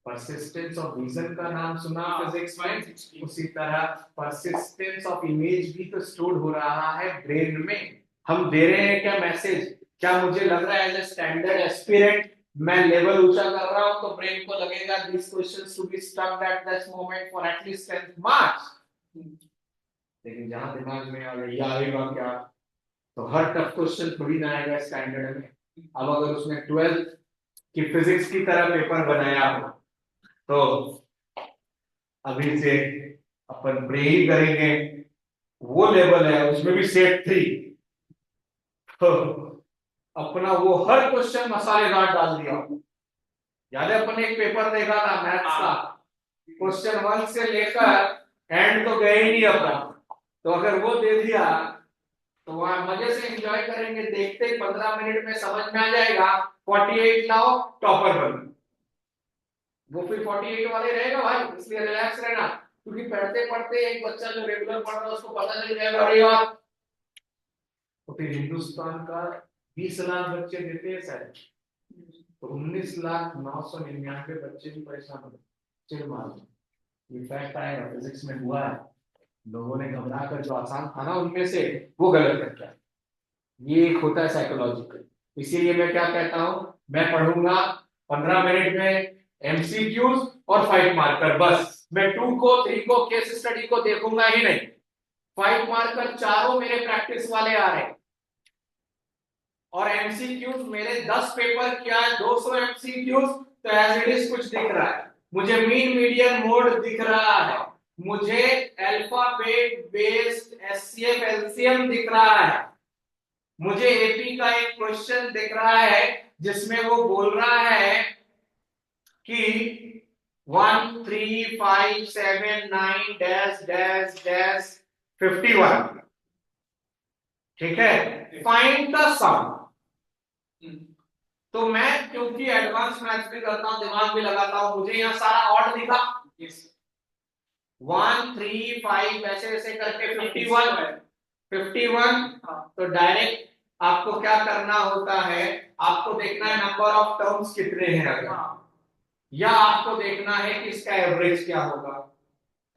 परसिस्टेंस ऑफ विजन का नाम सुना फिजिक्स में, उसी तरह परसिस्टेंस ऑफ इमेज भी तो स्टोर हो रहा है ब्रेन में। हम दे रहे हैं क्या मैसेज, क्या मुझे लग रहा है एज ए स्टैंडर्ड एस्पिरेंट मैं लेवल ऊंचा कर रहा हूं, तो ब्रेन को लगेगा this questions to be stucked at this moment for at least 10th marks. लेकिन जहां दिमाग में आ गया ये आएगा क्या, तो हर टफ क्वेश्चन थोड़ी ना आएगा स्टैंडर्ड में। अब अगर उसने 12th की फिजिक्स की तरह पेपर बनाया हो तो अभी से अपन प्रे ही करेंगे, वो लेवल है उसमें भी सेट 3, तो अपना वो हर क्वेश्चन मसालेदार डाल दिया। याद है अपन एक पेपर देखा था मैथ्स का, क्वेश्चन 1 से लेकर एंड तो गए ही नहीं अपना, तो अगर वो दे दिया तो वहां मजे से एंजॉय करेंगे, देखते ही 15 मिनट में समझ में आ जाएगा, 48 लाओ टॉपर बनो। वो फिर 48 वाले रहेगा भाई, इसलिए रिलैक्स रहना, क्योंकि पढ़ते पढ़ते एक बच्चा जो रेगुलर पढ़ रहा है उसको पता चल जाएगा अरे यार। तो फिर हिंदुस्तान का 20 लाख बच्चे देते हैं सर, तो 19,999 बच्चे भी परेशान हो गए, चिल मार। ये फैक्ट आएगा, फिजिक्स में हुआ है, लोगों ने घबरा कर जो आसान था ना उनमें से वो गलत कर दिया। ये एक होता है साइकोलॉजिकल। इसीलिए मैं क्या कहता हूं, मैं पढ़ूंगा 15 मिनट में एमसीक्यूज और 5 मार्कर, बस मैं 2 को 3 को केस स्टडी को देखूंगा ही नहीं। 5 मार्कर चारों मेरे प्रैक्टिस वाले आ रहे हैं, और एमसीक्यूज मेरे 10 पेपर क्या है, 200 एमसीक्यूज, तो एज इट इज कुछ दिख रहा है मुझे, मीन मीडियन मोड दिख रहा है मुझे, अल्फाबेट बेस्ड एचसीएफ एलसीएम दिख रहा है मुझे, एपी का एक क्वेश्चन दिख रहा है जिसमें वो बोल रहा है कि 1 3 5 7 9 डैश डैश डैश 51, ठीक है, फाइंड द सम। तो मैं क्योंकि एडवांस मैथ्स भी करता हूं, दिमाग भी लगाता हूं, मुझे यहाँ सारा ऑड दिखा, 1 3 5 ऐसे ऐसे करके 51, तो डायरेक्ट आपको क्या करना होता है, आपको देखना है नंबर ऑफ टर्म्स कितने हैं अगर, या आपको देखना है कि इसका एवरेज क्या होगा।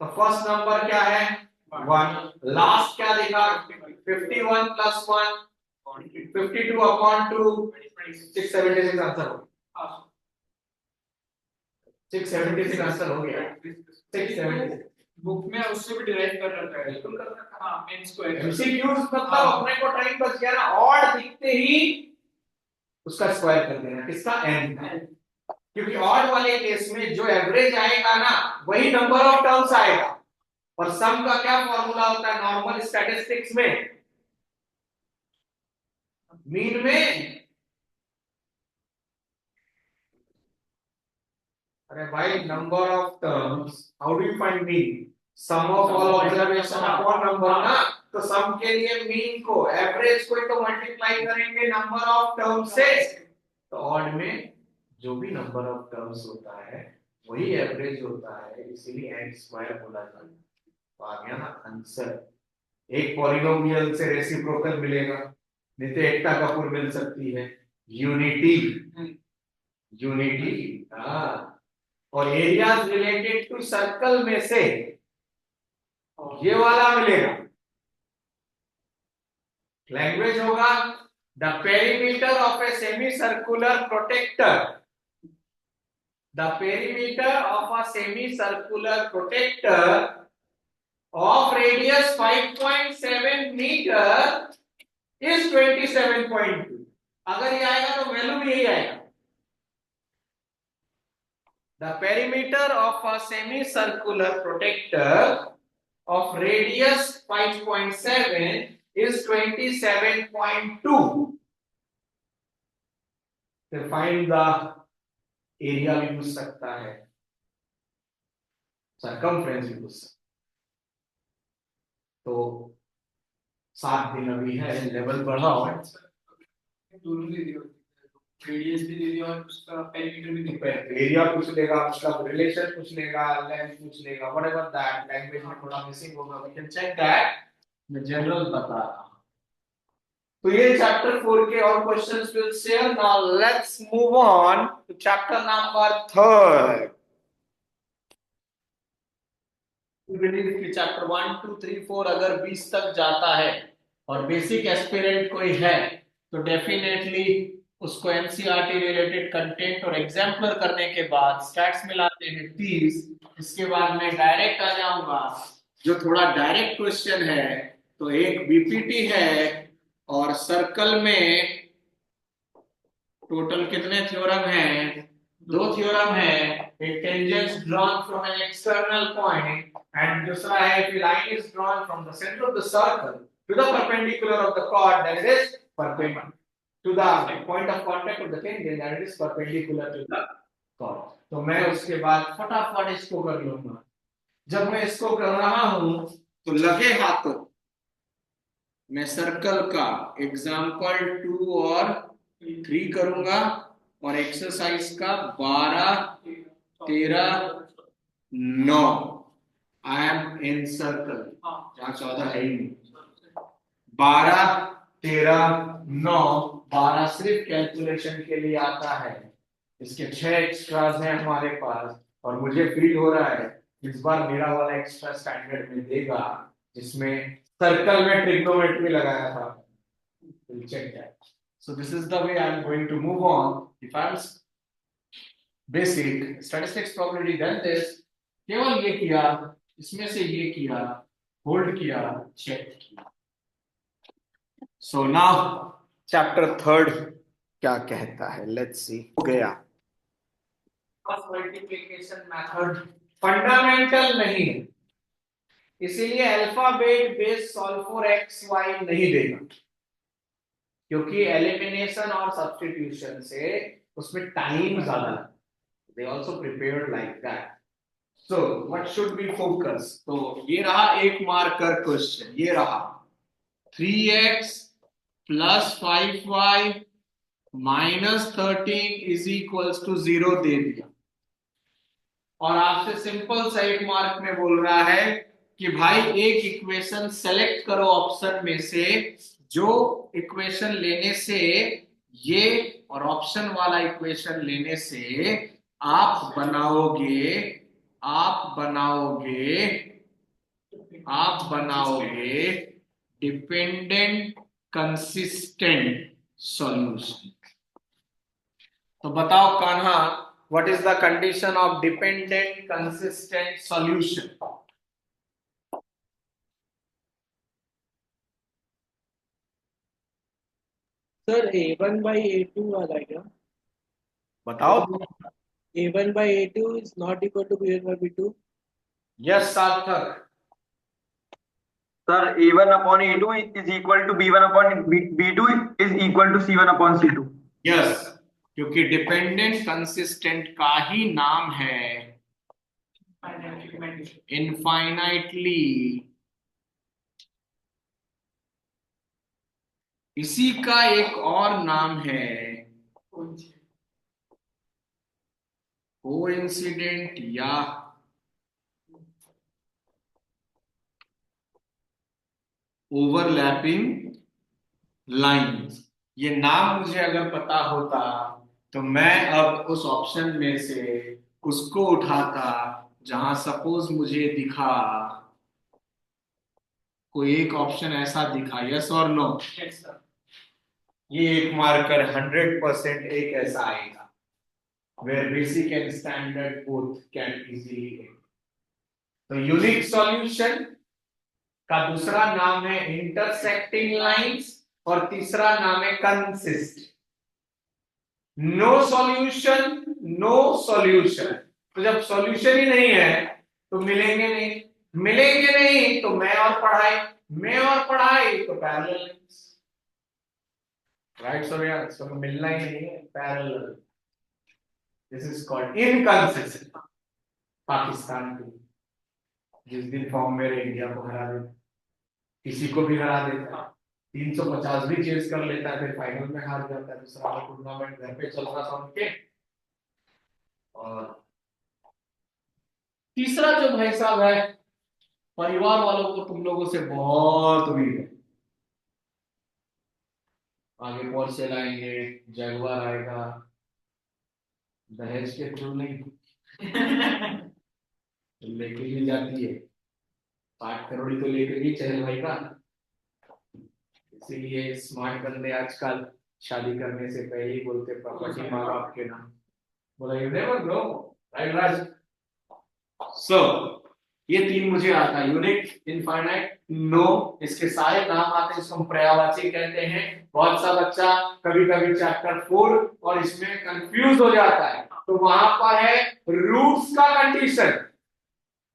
तो फर्स्ट नंबर क्या है 1, लास्ट क्या देखा 51 प्लस 1 52 अपॉन 2 676 आंसर हो गया, 676 आंसर हो गया 676। बुक में उससे भी डिराइव कर रखा है, बिल्कुल कर रखा है। हां एन स्क्वायर एमसीक्यूज मतलब अपने को टाइम बच गया ना, ऑड दिखते ही उसका स्क्वायर कर देना, किसका एन का, क्योंकि ऑड वाले केस में जो एवरेज आएगा ना वही नंबर ऑफ टर्म्स आएगा, और सम का क्या फॉर्मूला होता है नॉर्मल स्टैटिस्टिक्स में, मीन में, अरे भाई number of terms, how do you find mean, sum of all observation upon number ना, तो सम के लिए मीन को एवरेज को तो मल्टीप्लाई करेंगे नंबर ऑफ टर्म्स से, तो ऑड में जो भी नंबर ऑफ टर्म्स होता है वही एवरेज होता है, इसीलिए एन स्क्वायर बोला जाता है। तो आ गया ना आंसर, एक पॉलिनोमियल से रेसिप्रोकल मिलेगा, नहीं तो एकता कपूर मिल सकती है, यूनिटी, यूनिटी, हाँ, और एरियाज रिलेटेड टू सर्कल में से ये वाला मिलेगा, लैंग्वेज होगा the perimeter of a semi circular protector, the perimeter of a semi circular protector of radius 5.7 metre is 27.2, अगर ये आएगा तो वैल्यू भी यही आएगा, the perimeter of a semicircular protector of radius 5.7 is 27.2, तो find the area भी पूछ सकता है, circumference भी पूछ सकता है, तो 7 दिन अभी है, लेवल बढ़ाओ, दोनों दे दिया, रेडियस भी दे दिया और उसका पेरीमीटर भी दिखा है, एरिया पूछ लेगा, उसका रिलेशन पूछ लेगा, लेंथ पूछ लेगा, व्हाटएवर दैट, लैंग्वेज में थोड़ा मिसिंग होगा, वी कैन चेक दैट, मैं जनरल बता रहा हूं। तो ये चैप्टर 4 के और questions will share. Now let's move on to chapter number 3। Chapter 1 2 3 4 अगर 20 तक जाता है और बेसिक एस्पिरेंट कोई है तो डेफिनेटली उसको एनसीईआरटी रिलेटेड कंटेंट और एग्जाम्पलर करने के बाद स्टैट्स मिलाते हैं 30, इसके बाद मैं डायरेक्ट आ जाऊंगा जो थोड़ा डायरेक्ट क्वेश्चन है, तो एक बीपीटी है और सर्कल में टोटल कितने थ्योरम हैं? दो थ्योरम है। एक tangent drawn from an external point and दूसरा है if a line is drawn from the center of the circle to the perpendicular of the chord, then it is perpendicular to the point of contact of the tangent, then it is perpendicular to the chord. तो मैं उसके बाद फटाफट इसको कर लूंगा। जब मैं इसको कर रहा हूं तो लगे हाथों मैं सर्कल का एग्जाम्पल 2 और 3 करूंगा और एक्सरसाइज का 12, 13, 9 आई एम इन सर्कल, जहां 14 है ही नहीं। 12, 13, 9, 12 सिर्फ कैलकुलेशन के लिए आता है। इसके 6 एक्स्ट्राज हैं हमारे पास और मुझे फील हो रहा है इस बार मेरा वाला एक्स्ट्रा स्टैंडर्ड में देगा, जिसमें सर्कल में ट्रिग्नोमेट्री लगाया था। We'll check that. So this is the way I'm going to move on. If I'm basic statistics probability, then this केवल ये किया, इसमें से ये किया, होल्ड किया, चेक किया। So now chapter 3 क्या कहता है? Let's see. हो गया। मल्टीप्लिकेशन मेथड फंडामेंटल नहीं है, इसीलिए alphabet base solve for x y नहीं देगा, क्योंकि एलिमिनेशन और सब्स्टिट्यूशन से उसमें टाइम ज्यादा लगता है। They also prepared like that. So what should we focus? तो ये रहा एक मार्कर क्वेश्चन, ये रहा 3x plus 5y minus 13 is equals to 0 दे दिया और आपसे सिंपल सा एक मार्क में बोल रहा है कि भाई एक इक्वेशन सेलेक्ट करो ऑप्शन में से, जो इक्वेशन लेने से ये और ऑप्शन वाला इक्वेशन लेने से आप बनाओगे डिपेंडेंट कंसिस्टेंट सॉल्यूशन। तो बताओ Kanha, what is the condition of dependent consistent solution? Sir A1 by A2 वाला है क्या? बताओ। A1 by A2 is not equal to B1 by B2. Yes सार्थक। Sir, A1 upon A2 is equal to B1 upon B2 is equal to C1 upon C2. Yes, क्योंकि डिपेंडेंट कंसिस्टेंट का ही नाम है इनफाइनाइटली। इसी का एक और नाम है कोइंसिडेंट या ओवरलैपिंग लाइंस। ये नाम मुझे अगर पता होता तो मैं अब उस ऑप्शन में से उसको उठाता जहां सपोज मुझे दिखा, कोई एक ऑप्शन ऐसा दिखा, यस और नो? ये एक मार्कर 100% एक ऐसा आएगा where basic and standard both can easily end. तो यूनिक सॉल्यूशन का दूसरा नाम है इंटरसेक्टिंग लाइंस और तीसरा नाम है कंसिस्ट। नो सॉल्यूशन, तो जब सॉल्यूशन ही नहीं है तो मिलेंगे नहीं तो मैं और पढ़ाई तो पैरेलल लाइंस, राइट? सो यार, सो मिलना ही नहीं है, parallel. This is called inconsistent. Pakistan की जिस दिन फॉर्म में इंडिया को हरा देता, किसी को भी हरा देता, 350 भी चेस कर लेता है, फिर फाइनल में हार जाता है। दूसरा टूर्नामेंट घर पे चल रहा था उनके। और तीसरा जो भाई साहब है, परिवार वालों को तुम लोगों से बहुत उम्मीद है, आगे पोर्शे लाएंगे, जगुआर आएगा, दहेज के थ्रू नहीं लेके ही जाती है, 5 करोड़ तो लेके ही चहल भाई का। इसीलिए स्मार्ट बंदे आजकल शादी करने से पहले ही बोलते प्रॉपर्टी माँ बाप के नाम। बोला यू नेवर नो, राइट राज? सो ये तीन मुझे आता है, यूनिट, इनफाइनाइट, नो, इसके सारे नाम आते हैं, इसको हम पर्यायवाची कहते हैं। बहुत सा बच्चा कभी कभी चैप्टर 4 और इसमें कंफ्यूज हो जाता है, तो वहां पर है रूट्स का कंडीशन,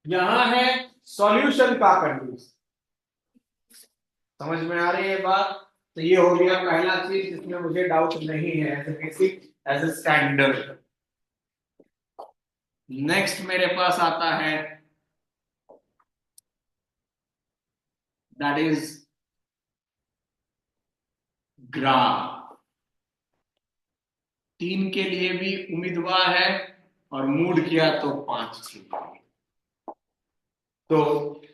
यहां है सॉल्यूशन का कंडीशन। समझ में आ रही है बात? तो ये हो गया पहला चीज जिसमें मुझे डाउट नहीं है, as a basic, as a standard. Next मेरे पास आता है, दैट इज ग्राफ। 3 के लिए भी उम्मीदवार है और मूड किया तो 5 के लिए। तो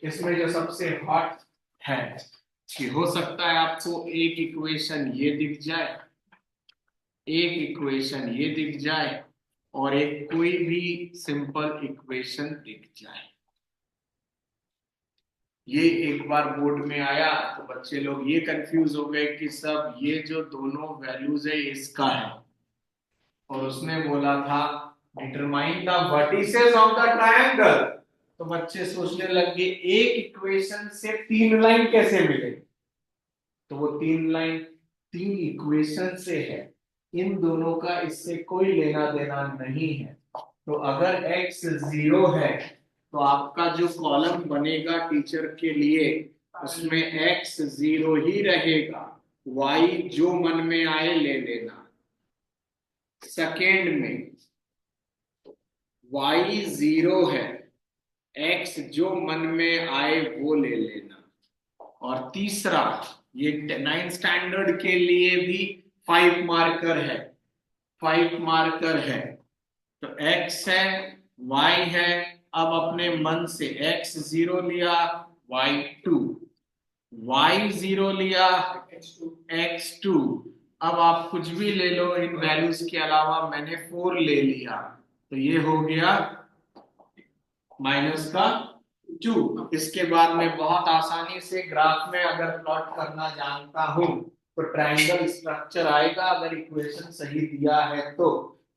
इसमें जो सबसे हॉट है कि हो सकता है आपको एक इक्वेशन ये दिख जाए, एक इक्वेशन ये दिख जाए, और एक कोई भी सिंपल इक्वेशन दिख जाए। ये एक बार बोर्ड में आया तो बच्चे लोग ये कंफ्यूज हो गए कि सब ये जो दोनों वैल्यूज है इसका है, और उसने बोला था determine the vertices of the triangle. तो बच्चे सोचने लगे एक इक्वेशन से 3 लाइन कैसे मिले, तो वो 3 लाइन 3 इक्वेशन से है, इन दोनों का इससे कोई लेना देना नहीं है। तो अगर x 0 है तो आपका जो कॉलम बनेगा टीचर के लिए उसमें x 0 ही रहेगा, y जो मन में आए ले लेना। सेकेंड में y 0 है, x जो मन में आए वो ले लेना। और तीसरा, ये 9 स्टैंडर्ड के लिए भी 5 मार्कर है, 5 मार्कर है। तो x है, y है, अब अपने मन से x 0 लिया, y 2, y 0 लिया, x 2। अब आप कुछ भी ले लो इन वैल्यूज के अलावा, मैंने 4 ले लिया, तो ये हो गया माइनस का 2। इसके बाद मैं बहुत आसानी से ग्राफ में अगर प्लॉट करना जानता हूं तो ट्रायंगल स्ट्रक्चर आएगा, अगर इक्वेशन सही दिया है तो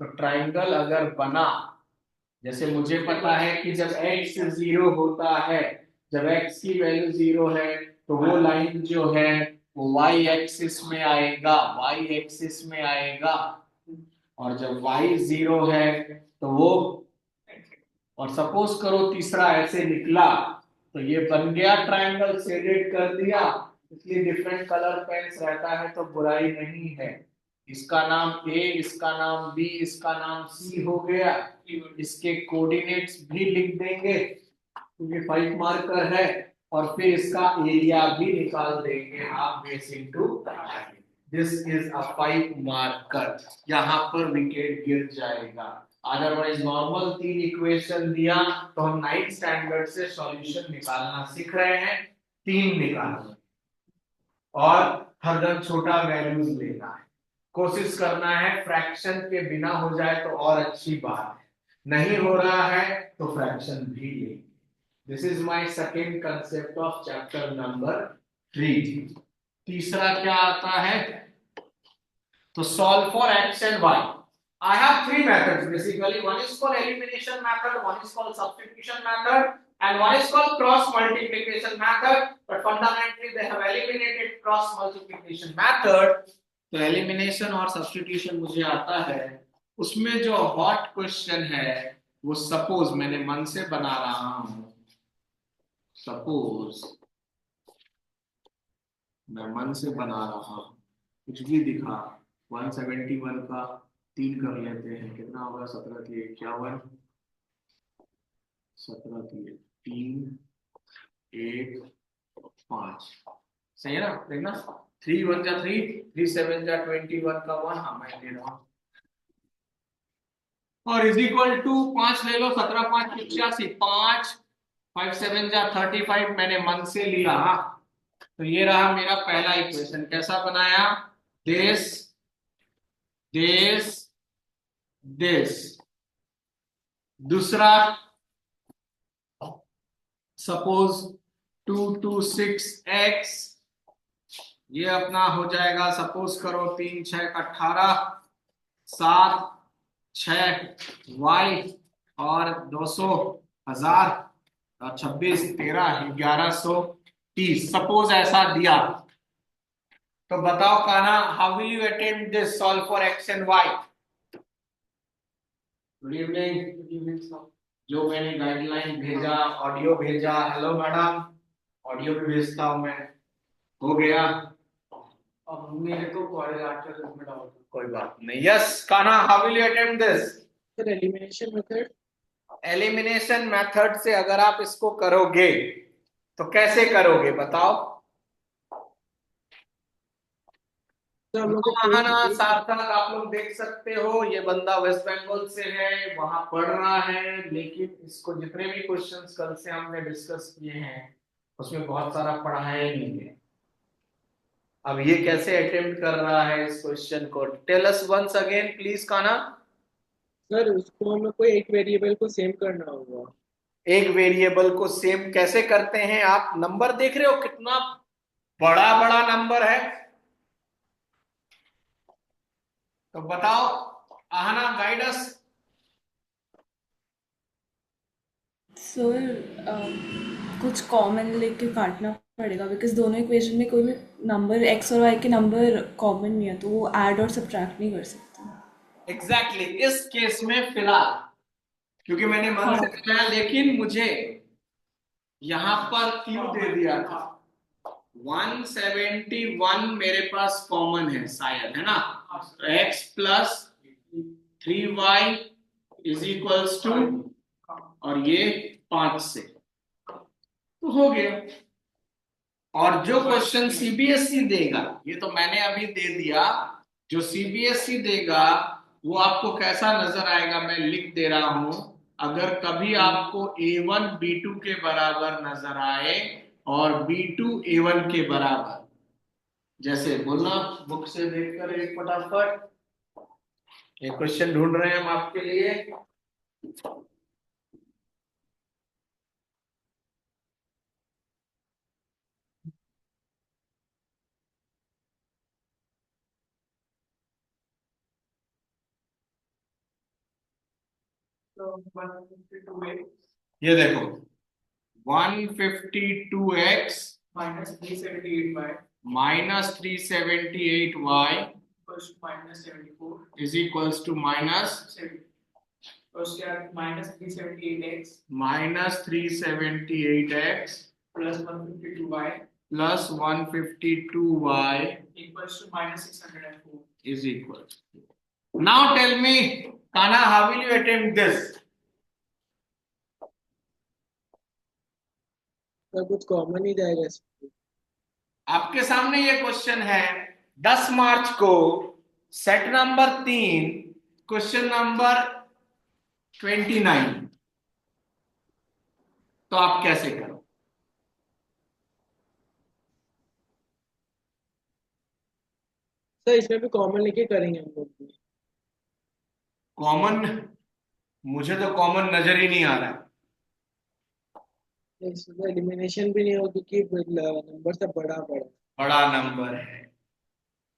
ट्रायंगल अगर बना, जैसे मुझे पता है कि जब x 0 होता है, जब x की वैल्यू 0 है तो वो लाइन जो है वो y एक्सिस में आएगा, y एक्सिस में आएगा। और जब y 0 है तो वो, और सपोज करो तीसरा ऐसे निकला तो ये बन गया ट्रायंगल, शेडेड कर दिया, इसलिए डिफरेंट कलर पेन्स रहता है तो बुराई नहीं है। इसका नाम A, इसका नाम B, इसका नाम C हो गया। इसके कोऑर्डिनेट्स भी लिख देंगे क्योंकि 5 मार्कर है, और फिर इसका एरिया भी निकाल देंगे, half base into this is a 5 marker. यहाँ पर विकेट गिर जाएगा। अदरवाइज नॉर्मल 3 इक्वेशन दिया तो हम 9 स्टैंडर्ड से सॉल्यूशन निकालना सीख रहे हैं, 3 निकालना, और हरदम छोटा वैल्यूज लेना है, कोशिश करना है फ्रैक्शन के बिना हो जाए तो और अच्छी बात है, नहीं हो रहा है तो फ्रैक्शन भी लेंगे। This is my second concept of chapter number 3। तीसरा क्या आता है, तो solve for x and y. I have 3 methods basically. One is called elimination method, one is called substitution method, and one is called cross multiplication method. But fundamentally they have eliminated cross multiplication method. तो elimination और substitution मुझे आता है। उसमें जो hot question है वो suppose मैंने मन से बना रहा हूँ, suppose मैं मन से बना रहा हूँ, कुछ भी दिखा, 171 का 3 कर लेते हैं, कितना होगा, 17 3 51, 17 3 3 1 5, सही है ना? देखना 3 1 जा 3, 3 7 जा 21 का 1, हाँ मैं ले रहा हूँ, और इज इक्वल टू 5 ले लो, 17 5 85, 5 5 7 जा 35 मैंने मन से लिया। तो ये रहा मेरा पहला इक्वेशन, कैसा बनाया, दिस दिस दिस। दूसरा सपोज 226x, ये अपना हो जाएगा, सपोज करो 3 6 18, 7 6 y और 200 1000 26 13 1130 सपोज ऐसा दिया, तो बताओ Kanha, how will you attempt this solve for x and y? Good evening. जो मैंने गाइडलाइन भेजा, ऑडियो भेजा, हेलो मैडम, ऑडियो भी भेजता हूं मैं, हो गया? अब मेरे को क्वाड्रिलेटरल में डाउट है। कोई बात नहीं। Yes Kanha, how will you attempt this? Sir, elimination method. Elimination method से अगर आप इसको करोगे तो कैसे करोगे बताओ? तो हम लोग को वहां ना कोई साथ साथ आप लोग देख सकते हो, ये बंदा वेस्ट बंगाल से है, वहां पढ़ रहा है, लेकिन इसको जितने भी क्वेश्चंस कल से हमने डिस्कस किए हैं उसमें बहुत सारा पढ़ाया ही नहीं है। अब ये कैसे अटेम्प्ट कर रहा है इस क्वेश्चन को? Tell us once again please Kanha. Sir उसको हमें कोई एक वेरिएबल को सेम करना होगा। एक वेरिएबल को सेम कैसे करते हैं? आप नंबर देख रहे हो कितना बड़ा बड़ा नंबर है, तो बताओ आहना, गाइड अस। सर कुछ कॉमन लेके काटना पड़ेगा बिकॉज दोनों इक्वेशन में कोई भी नंबर एक्स और वाई के नंबर कॉमन नहीं है, तो वो ऐड और सब्ट्रैक्ट नहीं कर सकते। एग्जैक्टली इस केस में फिलहाल, क्योंकि मैंने मन से बनाया, लेकिन मुझे यहां पर क्यों दे दिया था? 171 मेरे पास कॉमन है शायद, है ना? तो x plus 3y is equals to, और ये 5 से, तो हो गया। और जो क्वेश्चन सीबीएसई देगा, ये तो मैंने अभी दे दिया, जो सीबीएसई देगा वो आपको कैसा नजर आएगा मैं लिख दे रहा हूं। अगर कभी आपको A1 B2 के बराबर नजर आए और B2 A1 के बराबर, जैसे बोलना बुक से देखकर एक फटाफट, ये क्वेश्चन ढूंढ रहे हैं हम आपके लिए। तो 152x ये देखो 152x minus 378y minus 378y equals to minus 74 is equals to minus 70 और उसके बाद minus 378x minus 378x plus 152y plus 152y equals to minus 604. is equal. Now tell me, Kana, how will you attempt this? Sir कुछ कॉमन ही जाएगा इसमें। आपके सामने ये क्वेश्चन है 10 मार्च को, सेट नंबर 3, क्वेश्चन नंबर 29, तो आप कैसे करो? सर इसमें भी कॉमन लेके करेंगे हम लोग भी। कॉमन, मुझे तो कॉमन नजर ही नहीं आ रहा है। इसमें एलिमिनेशन भी नहीं होगा क्योंकि नंबर सब बड़ा बड़ा। बड़ा नंबर है,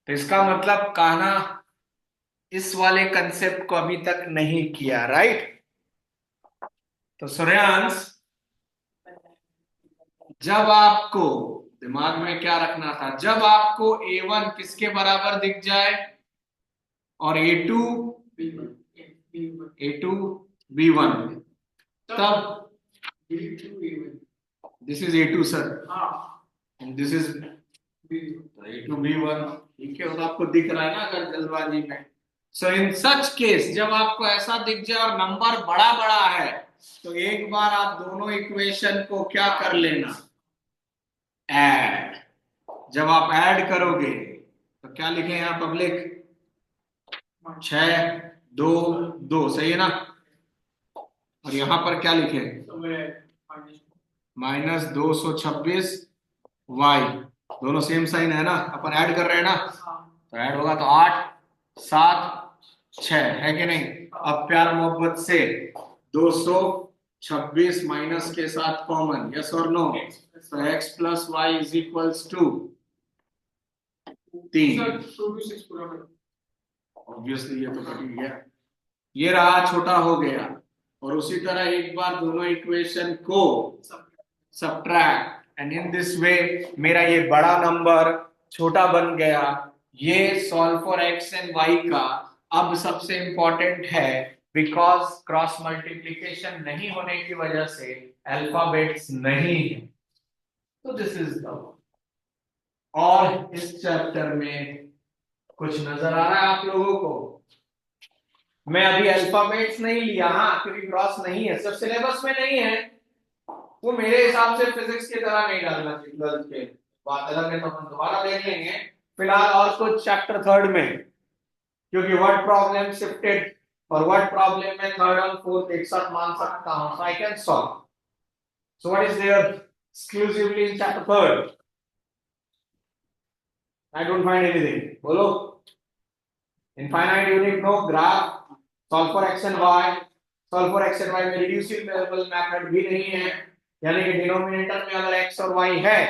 तो इसका मतलब कहना इस वाले कंसेप्ट को अभी तक नहीं किया, राइट? तो सूर्यांश, जब आपको दिमाग में क्या रखना था, जब आपको A1 किसके बराबर दिख जाए और A2 B1, तब this is A2 sir, and this is A2 B1, ठीक है? वो तो आपको दिख रहा है ना अगर जल्दबाजी में। सो इन सच केस, जब आपको ऐसा दिख जाए और नंबर बड़ा बड़ा है, तो एक बार आप दोनों इक्वेशन को क्या कर लेना, ऐड। जब आप ऐड करोगे तो क्या लिखे यहाँ पब्लिक? 6 2 2, सही है ना? और यहाँ पर क्या लिखे? माइनस 226 y, दोनों सेम साइन है ना, अपन ऐड कर रहे हैं ना, तो ऐड होगा तो 8 7 6, है कि नहीं? अब प्यार मोहब्बत से 226 माइनस के साथ कॉमन, यस और नो? तो x plus y is equals to 3। Obviously ये तो कट ही गया, ये रहा छोटा हो गया, और उसी तरह एक बार दोनों इक्वेशन को subtract, and in this way मेरा ये बड़ा नंबर छोटा बन गया। ये solve for x and y का अब सबसे इंपॉर्टेंट है, बिकॉज क्रॉस मल्टीप्लीकेशन नहीं होने की वजह से अल्फाबेट्स नहीं है, तो दिस इज द। और इस चैप्टर में कुछ नजर आ रहा है आप लोगों को? मैं अभी अल्फाबेट्स नहीं लिया, हाँ, क्योंकि क्रॉस नहीं है, सब सिलेबस में नहीं है, वो मेरे हिसाब से फिजिक्स की तरह नहीं डालना चाहिए। ट्वेल्थ के बात अलग है, तो हम दोबारा देख लेंगे फिलहाल। और कुछ चैप्टर थर्ड में, क्योंकि वर्ड प्रॉब्लम शिफ्टेड और वर्ड प्रॉब्लम में थर्ड और फोर्थ एक साथ मान सकता हूं, so I can solve. So what is there exclusively in chapter third? I don't find anything, बोलो। Infinite unit, no graph, solve for x and y. Solve for x and y में रिड्यूसिंग वेरिएबल मेथड भी नहीं है, यानी कि डिनोमिनेटर में अगर x और y है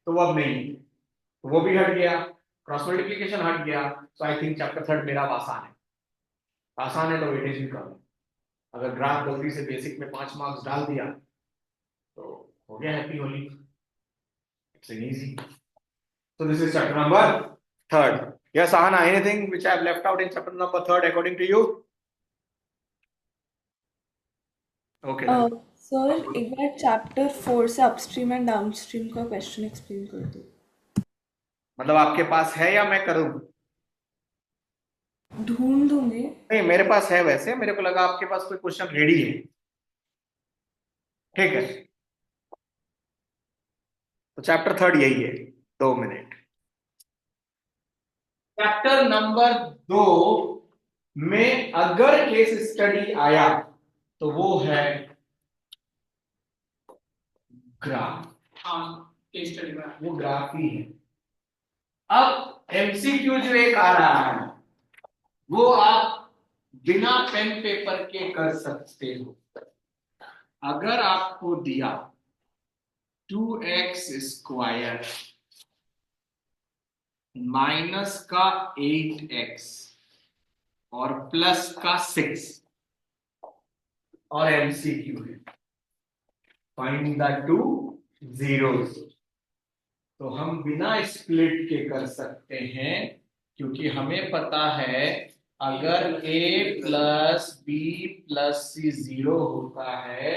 तो वो अब नहीं है, तो वो भी हट गया, क्रॉस मल्टीप्लिकेशन हट गया। सो आई थिंक चैप्टर थर्ड मेरा आसान है, आसान है तो वेटेज भी कम है। अगर ग्राफ गलती से बेसिक में 5 मार्क्स डाल दिया तो हो गया happy Holi, it's an easy. So this is chapter number third. Yes, Ahana, anything which I have left out in chapter number third according to you? Okay. then. Sir एक बार चैप्टर 4 से अपस्ट्रीम एंड डाउनस्ट्रीम का क्वेश्चन एक्सप्लेन कर दो। मतलब आपके पास है या मैं करूं? ढूंढ दूंगे। नहीं, मेरे पास है, वैसे मेरे को लगा आपके पास कोई क्वेश्चन रेडी है। ठीक है, तो चैप्टर थर्ड यही है, 2 मिनट। चैप्टर नंबर 2 में अगर केस स्टडी आया तो वो है ग्राफ। हाँ, केस स्टडी में वो ग्राफ ही है। अब एमसीक्यू जो एक आ रहा है वो आप बिना पेन पेपर के कर सकते हो। अगर आपको दिया 2x स्क्वायर माइनस का 8x और प्लस का 6 और एमसीक्यू है फाइंड द टू जीरोस, तो हम बिना स्प्लिट के कर सकते हैं, क्योंकि हमें पता है अगर a प्लस बी प्लस सी 0 होता है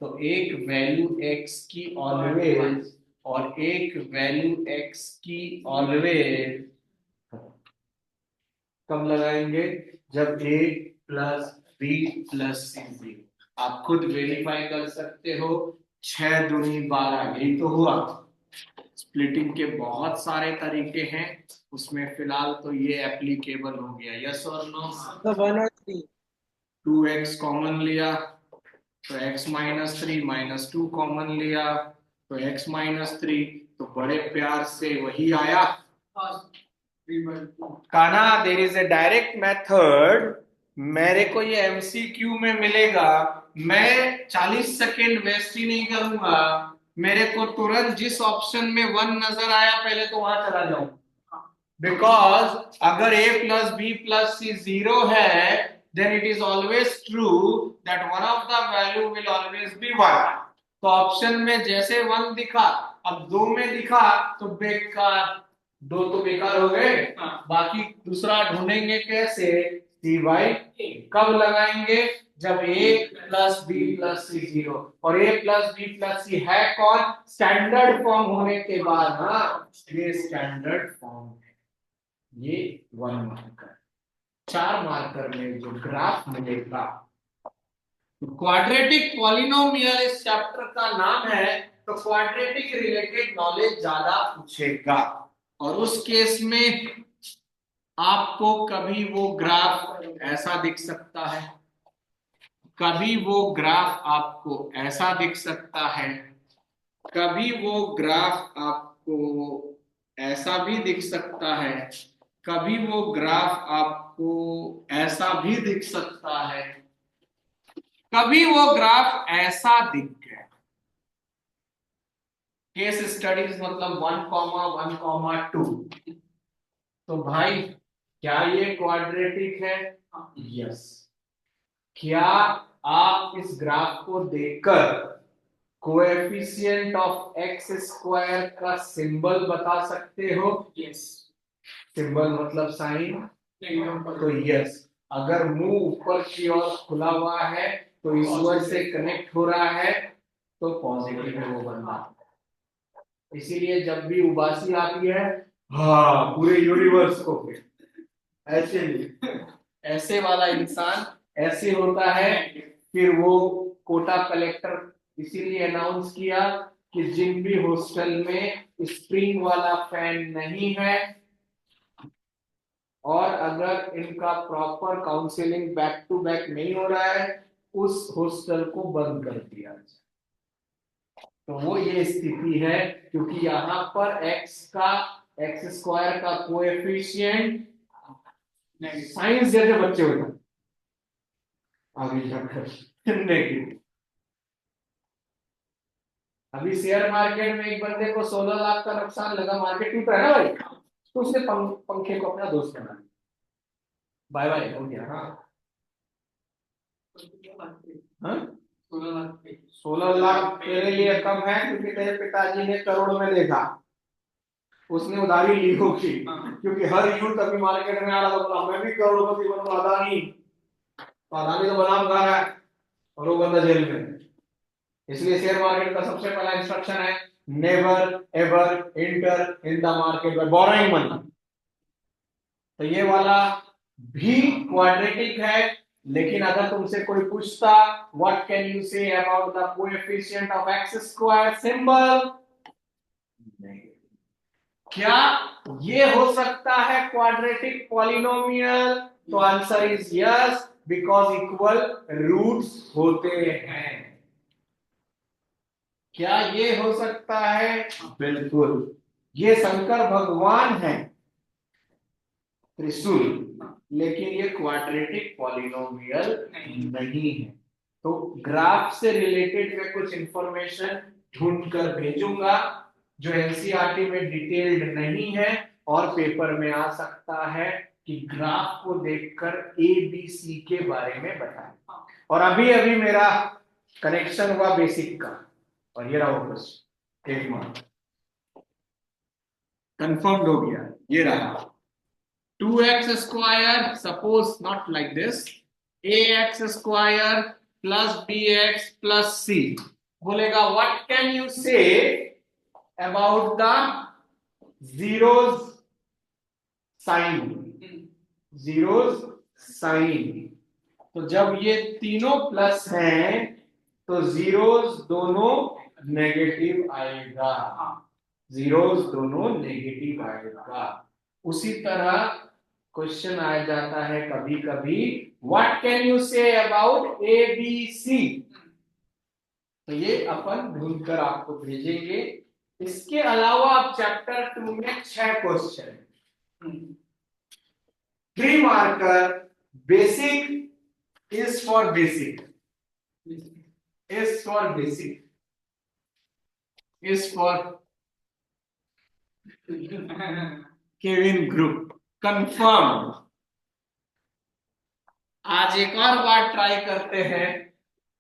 तो एक वैल्यू x की ऑलवेज और एक वैल्यू x की ऑलवेज कब लगाएंगे? जब a प्लस बी प्लस सी 0। आप खुद वेरीफाई कर सकते हो, 6 दूनी 12, यही तो हुआ। स्प्लिटिंग के बहुत सारे तरीके हैं, उसमें फिलहाल तो ये एप्लीकेबल हो गया। यस और no? The 1 or 3. 2x common लिया तो x माइनस 3 माइनस 2 कॉमन लिया तो x माइनस 3, तो बड़े प्यार से वही आया। 3/2 Kanha, there is a direct method, मेरे को ये एमसीक्यू में मिलेगा, मैं 40 सेकेंड वेस्ट ही नहीं करूंगा, मेरे को तुरंत जिस ऑप्शन में 1 नजर आया पहले तो वहां चला जाऊं, बिकॉज अगर a प्लस बी प्लस सी 0 है then it is always true that one of the value will always be 1। तो ऑप्शन में जैसे 1 दिखा, अब 2 में दिखा तो बेकार, 2 तो बेकार हो गए, बाकी दूसरा ढूंढेंगे कैसे? सी बाई ए। कब लगाएंगे? जब a प्लस बी प्लस सी 0, और a प्लस बी प्लस सी है कौन? स्टैंडर्ड फॉर्म होने के बाद। हाँ, ये स्टैंडर्ड फॉर्म है, ये 1 मार्कर। 4 मार्कर में जो ग्राफ मिलेगा, क्वाड्रेटिक पॉलिनोमियल इस चैप्टर का नाम है, तो क्वाड्रेटिक रिलेटेड नॉलेज ज्यादा पूछेगा। और उस केस में आपको कभी वो ग्राफ ऐसा दिख सकता है, कभी वो ग्राफ आपको ऐसा दिख सकता है, कभी वो ग्राफ आपको ऐसा भी दिख सकता है, कभी वो ग्राफ आपको ऐसा भी दिख सकता है, कभी वो ग्राफ ऐसा दिख गया। केस स्टडीज मतलब 1,1,2। तो भाई क्या ये क्वाड्रेटिक है? यस। क्या आप इस ग्राफ को देखकर कोएफिशिएंट ऑफ एक्स स्क्वायर का सिंबल बता सकते हो? Yes. सिंबल मतलब साइन। Negative. तो यस, अगर मुंह ऊपर की ओर खुला हुआ है तो ईश्वर से कनेक्ट हो रहा है तो पॉजिटिव है वो बंदा। इसीलिए जब भी उबासी आती है, हाँ, पूरे यूनिवर्स को ऐसे नहीं, ऐसे वाला इंसान ऐसे होता है। फिर वो कोटा कलेक्टर इसीलिए अनाउंस किया कि जिन भी हॉस्टल में स्प्रिंग वाला फैन नहीं है और अगर इनका proper counselling back to back नहीं हो रहा है, उस हॉस्टल को बंद कर दिया जाए। तो वो ये स्थिति है, क्योंकि यहाँ पर एक्स स्क्वायर का कोएफिशिएंट साइंस जैसे बच्चे होते हैं आगे जाकर नेगेटिव। अभी शेयर मार्केट में एक बंदे को 16 लाख का नुकसान लगा, मार्केट टूटा है ना भाई, तो उसने पंखे को अपना दोस्त बना लिया, बाय बाय हो गया। हाँ हाँ, 16 लाख तेरे लिए कम है क्योंकि तेरे पिताजी ने करोड़ में देखा, उसने उधारी ली होगी। क्योंकि हर यूथ अभी मार्केट में आ रहा था, मैं भी करोड़पति बनूंगा, अदानी, तो अदानी तो बादाम खा रहा है और वो बंदा जेल में। इसलिए शेयर मार्केट का सबसे पहला इंस्ट्रक्शन है, never ever enter in the market by borrowing money. तो ये वाला भी क्वाड्रेटिक है, लेकिन अगर तुमसे कोई पूछता what can you say about the coefficient of x square symbol, क्या ये हो सकता है क्वाड्रेटिक पॉलिनोमियल? तो answer is yes, because equal roots होते हैं। क्या ये हो सकता है? बिल्कुल। ये शंकर भगवान है त्रिशूल, लेकिन ये क्वाड्रेटिक पॉलिनोमियल नहीं है। तो ग्राफ से रिलेटेड मैं कुछ इंफॉर्मेशन ढूंढ कर भेजूंगा जो एनसीईआरटी में डिटेल्ड नहीं है और पेपर में आ सकता है कि ग्राफ को देखकर ए बी सी के बारे में बताएं। और अभी अभी मेरा कनेक्शन हुआ बेसिक का, और ये रहा वो क्वेश्चन, एक मार्क कंफर्म्ड हो गया। ये रहा 2x square, suppose not like this, ax square plus bx plus c। बोलेगा what can you say about the zeros sign? zeros sign, तो जब ये तीनों प्लस हैं तो जीरोस दोनों नेगेटिव आएगा, जीरोस दोनों नेगेटिव आएगा। उसी तरह क्वेश्चन आ जाता है कभी कभी, what can you say about a b c? तो ये अपन ढूंढ कर आपको भेजेंगे। इसके अलावा आप चैप्टर 2 में 6 question, 3 marker, basic is for basic, is for basic, is for Kevin group confirm. आज एक और बार ट्राई करते हैं,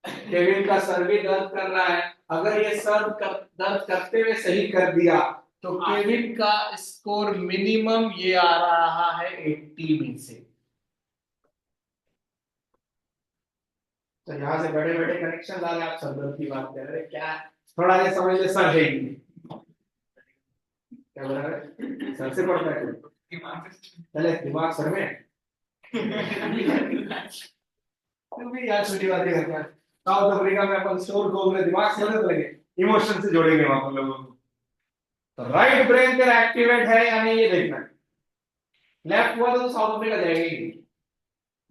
केविन का सर भी दर्द कर रहा है, अगर ये सर दर्द करते हुए सही कर दिया तो केविन का स्कोर मिनिमम ये आ रहा है 80 में से। तो यहाँ से बड़े बड़े कनेक्शन ला रहे, आप संदर्भ की बात कर रहे, क्या थोड़ा ये समझ ले, सर है ही नहीं, क्या बोल रहा है, सर से पढ़ता है चले दिमाग सर में तुम भी यार छोटी बातें करते हैं। साउथ अफ्रीका में अपन स्टोर खोल रहे, दिमाग से लगे, इमोशन से जोड़ेंगे वहां पर लोगों को। तो राइट ब्रेन तेरा एक्टिवेट है या नहीं ये देखना है, लेफ्ट हुआ तो साउथ अफ्रीका जाएगा ही,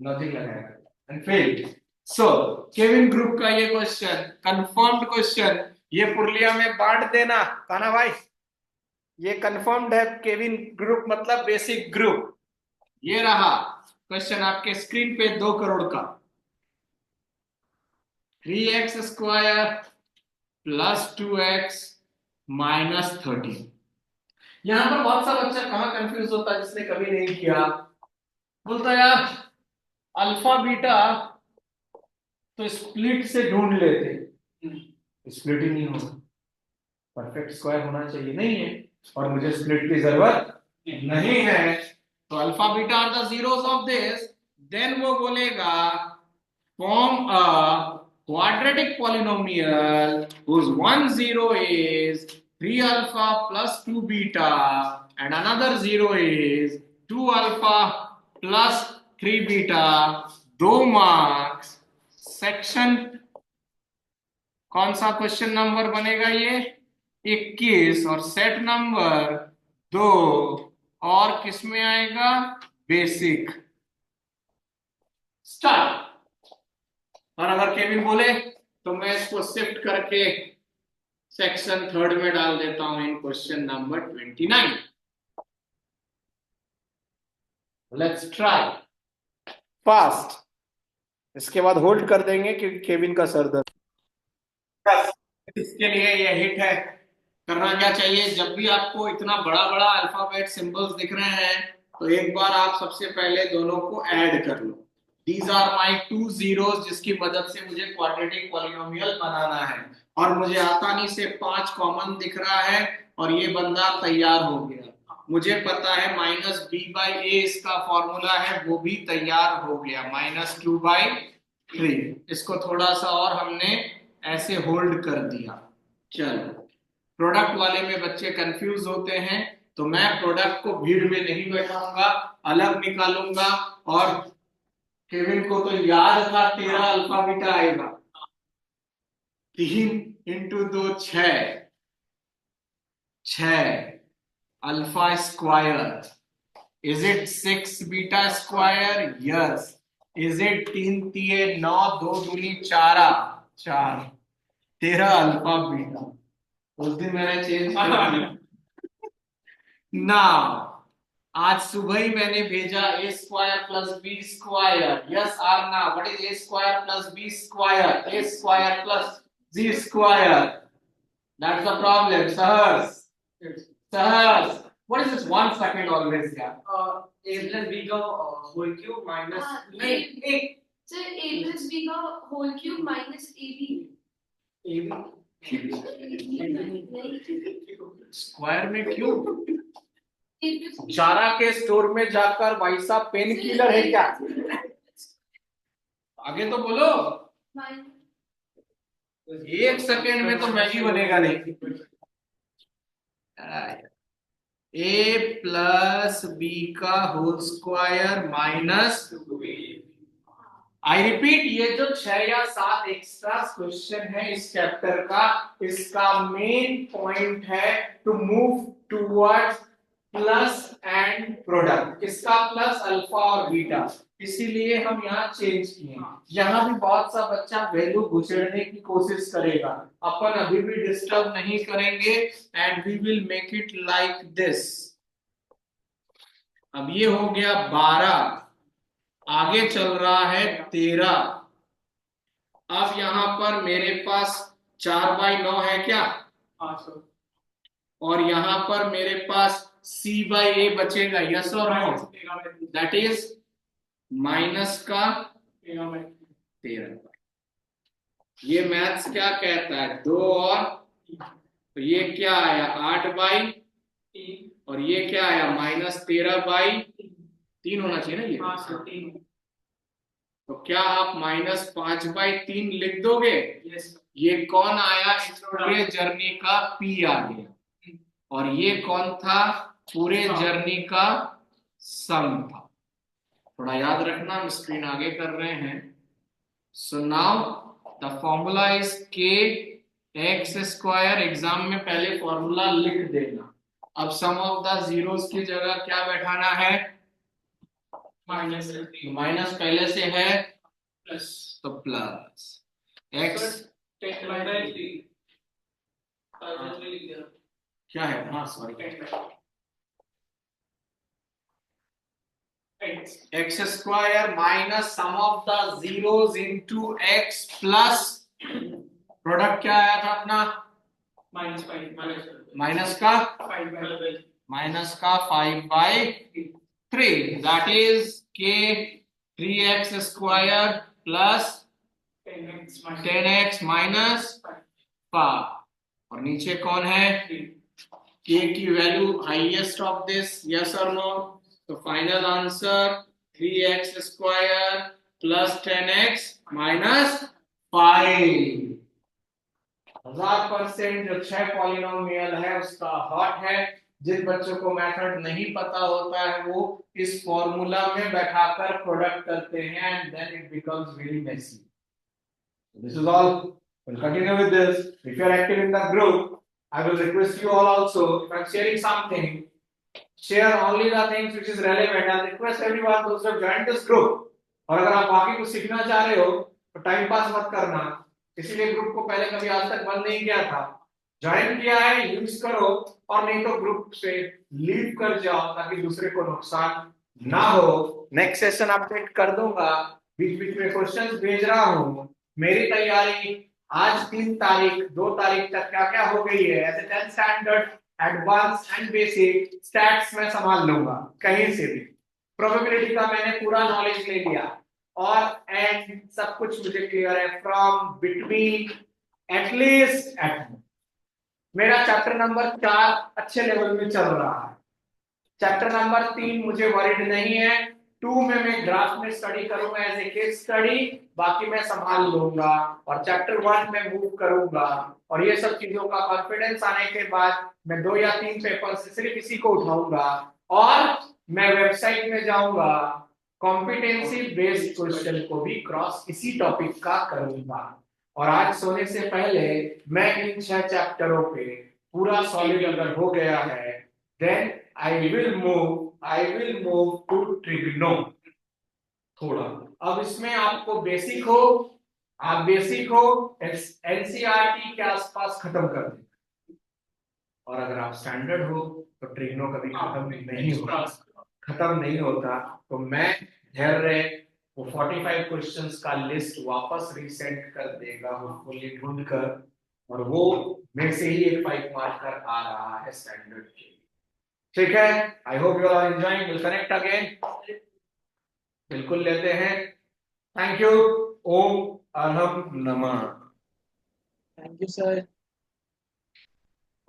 नथिंग लगाएगा and fail. So Kevin group का ये क्वेश्चन कंफर्म्ड क्वेश्चन, ये पुरलिया में बांट देना काना भाई, ये कंफर्म्ड है। केविन ग्रुप मतलब बेसिक ग्रुप। ये रहा क्वेश्चन आपके स्क्रीन पे 2 करोड़ का, 3x square plus 2x minus 13। यहां पर बहुत सा बच्चा कहां कंफ्यूज होता है जिसने कभी नहीं किया, बोलता यार अल्फा बीटा तो स्प्लिट से ढूंढ लेते, स्प्लिट ही नहीं होगा, परफेक्ट स्क्वायर होना चाहिए, नहीं है, और मुझे स्प्लिट की जरूरत नहीं है। तो alpha beta are the zeros of this, then वो बोलेगा form a quadratic polynomial whose one zero is 3 alpha plus 2 beta and another zero is 2 alpha plus 3 beta, 2 marks। Section कौन सा क्वेश्चन नंबर बनेगा ये 21, और सेट नंबर 2, और किस में आएगा बेसिक। स्टार्ट। और अगर केविन बोले तो मैं इसको शिफ्ट करके सेक्शन 3 में डाल देता हूं in question number 29। Let's try fast, इसके बाद होल्ड कर देंगे क्योंकि केविन का सर दर्द। इसके लिए ये हिट है। करना क्या चाहिए, जब भी आपको इतना बड़ा बड़ा अल्फाबेट सिंबल्स दिख रहे हैं तो एक बार आप सबसे पहले दोनों को ऐड कर लो। These are my 2 zeros जिसकी मदद से मुझे क्वाड्रेटिक पॉलिनोमियल बनाना है, और मुझे आसानी से 5 कॉमन दिख रहा है और ये बंदा तैयार हो गया। मुझे पता है माइनस बी बाई ए इसका फॉर्मूला है, वो भी तैयार हो गया, -2/3। इसको थोड़ा सा और हमने ऐसे होल्ड कर दिया। चलो, प्रोडक्ट वाले में बच्चे कंफ्यूज होते हैं, तो मैं प्रोडक्ट को भीड़ में नहीं बैठाऊंगा, अलग निकालूंगा। और केविन को तो याद था 13 अल्फा बीटा आएगा, 3 into 2 6 alpha square. Is it 6 beta square? Yes. Is it 3 3 9 2 दूनी 4 13 अल्फा बीटा। उस दिन मैंने चेंज कर दिया ना, आज सुबह ही मैंने भेजा a square plus b square. Yes are ना, what is a square plus b square? A square plus g square. That's the problem. Saharsh, what is this 1 second always यार? a plus b का whole cube minus sir a plus b का whole cube minus ab square में क्यों? a plus जारा के स्टोर में जाकर भाई साहब पेन किलर है क्या? आगे तो बोलो। minus 1 सेकेंड में तो मैगी बनेगा नहीं। ए प्लस बी का whole square minus, I repeat, ये जो 6 या 7 एक्स्ट्रा क्वेश्चन है इस चैप्टर का, इसका मेन पॉइंट है to move towards plus and product. इसका प्लस अल्फा और बीटा, इसीलिए हम यहाँ चेंज किए। यहाँ भी बहुत सा बच्चा वैल्यू घुसेड़ने की कोशिश करेगा, अपन अभी भी डिस्टर्ब नहीं करेंगे and we will make it like this. अब ये हो गया 12, आगे चल रहा है 13। अब यहाँ पर मेरे पास 4/9 है क्या? और यहाँ पर मेरे पास c/a बचेगा, यस और नो? दैट इज माइनस का 13। ये मैथ्स क्या कहता है? 2 और तो ये क्या आया 8/3, और ये क्या आया -13/3 होना चाहिए ना ये। तो क्या आप -5/3 लिख दोगे? ये कौन आया? इस पूरे जर्नी का p आ गया, और ये कौन था? पूरे जर्नी का सम था। थोड़ा याद रखना, हम स्क्रीन आगे कर रहे हैं। So now the formula is kx²। Exam में पहले फॉर्मूला लिख देना। अब सम ऑफ द जीरोस की जगह क्या बैठाना है? माइनस पहले से है प्लस, तो प्लस x क्या है? हाँ sorry, x² minus sum of the zeros into x plus product क्या आया था अपना? माइनस का 5/3, that is k 3x² plus 10x minus 5 और नीचे कौन है k की value highest of this, yes और नो? तो final answer 3x square plus 10x minus 5। 1000% जो 6 पॉलिनोमियल है उसका हॉट है। जिन बच्चों को मेथड नहीं पता होता है वो इस फॉर्मूला में बैठाकर प्रोडक्ट करते हैं and then it becomes very messy. This is all. We'll continue with this. If you are active in the group, I will request you all also, if I am sharing something, share only the things which is relevant. I'll request everyone those who have joined this group. और अगर आप बाकी कुछ सीखना चाह रहे हो तो टाइम पास मत करना, इसीलिए ग्रुप को पहले कभी आज तक बंद नहीं किया था। ज्वाइन किया है, यूज करो, और नहीं तो ग्रुप से लीव कर जाओ ताकि दूसरे को नुकसान ना हो। नेक्स्ट सेशन अपडेट कर दूंगा, बीच बीच में क्वेश्चंस भेज रहा हूँ। मेरी तैयारी आज 3 तारीख 2 तारीख तक क्या क्या हो गई है, as a 10th standard advance and basic stats में संभाल लूंगा कहीं से भी। प्रोबेबिलिटी का मैंने पूरा नॉलेज ले लिया और एंड सब कुछ मुझे क्लियर है, फ्रॉम बिटवीन एटलीस्ट एट मेरा चैप्टर नंबर 4 अच्छे लेवल में चल रहा है। चैप्टर नंबर 3 मुझे वरीड नहीं है। 2 में मैं ग्राफ में स्टडी करूंगा एज ए केस स्टडी, बाकी मैं संभाल लूंगा और चैप्टर 1 में मूव करूंगा। और ये सब चीजों का कॉन्फिडेंस आने के बाद मैं 2 या 3 पेपर से सिर्फ इसी को उठाऊंगा और मैं वेबसाइट में जाऊंगा, कॉम्पिटेंसी बेस्ड क्वेश्चन को भी क्रॉस इसी टॉपिक का करूंगा। और आज सोने से पहले मैं इन 6 चैप्टरों पे पूरा सॉलिड अगर हो गया है, then I will move to trigno थोड़ा। अब इसमें आपको बेसिक हो, आप बेसिक हो एनसीईआरटी के आसपास खत्म कर दें, और अगर आप स्टैंडर्ड हो तो ट्रिग्नो कभी खत्म नहीं होता। तो मैं धैर्य वो 45 क्वेश्चंस का लिस्ट वापस रीसेंड कर देगा होपफुली ढूंढ कर, और वो में से ही एक 5 मार्कर आ रहा है स्टैंडर्ड के। ठीक है, I hope you are enjoying. Will connect again, बिल्कुल लेते हैं। Thank you. ओम अहम नमः। Thank you, sir.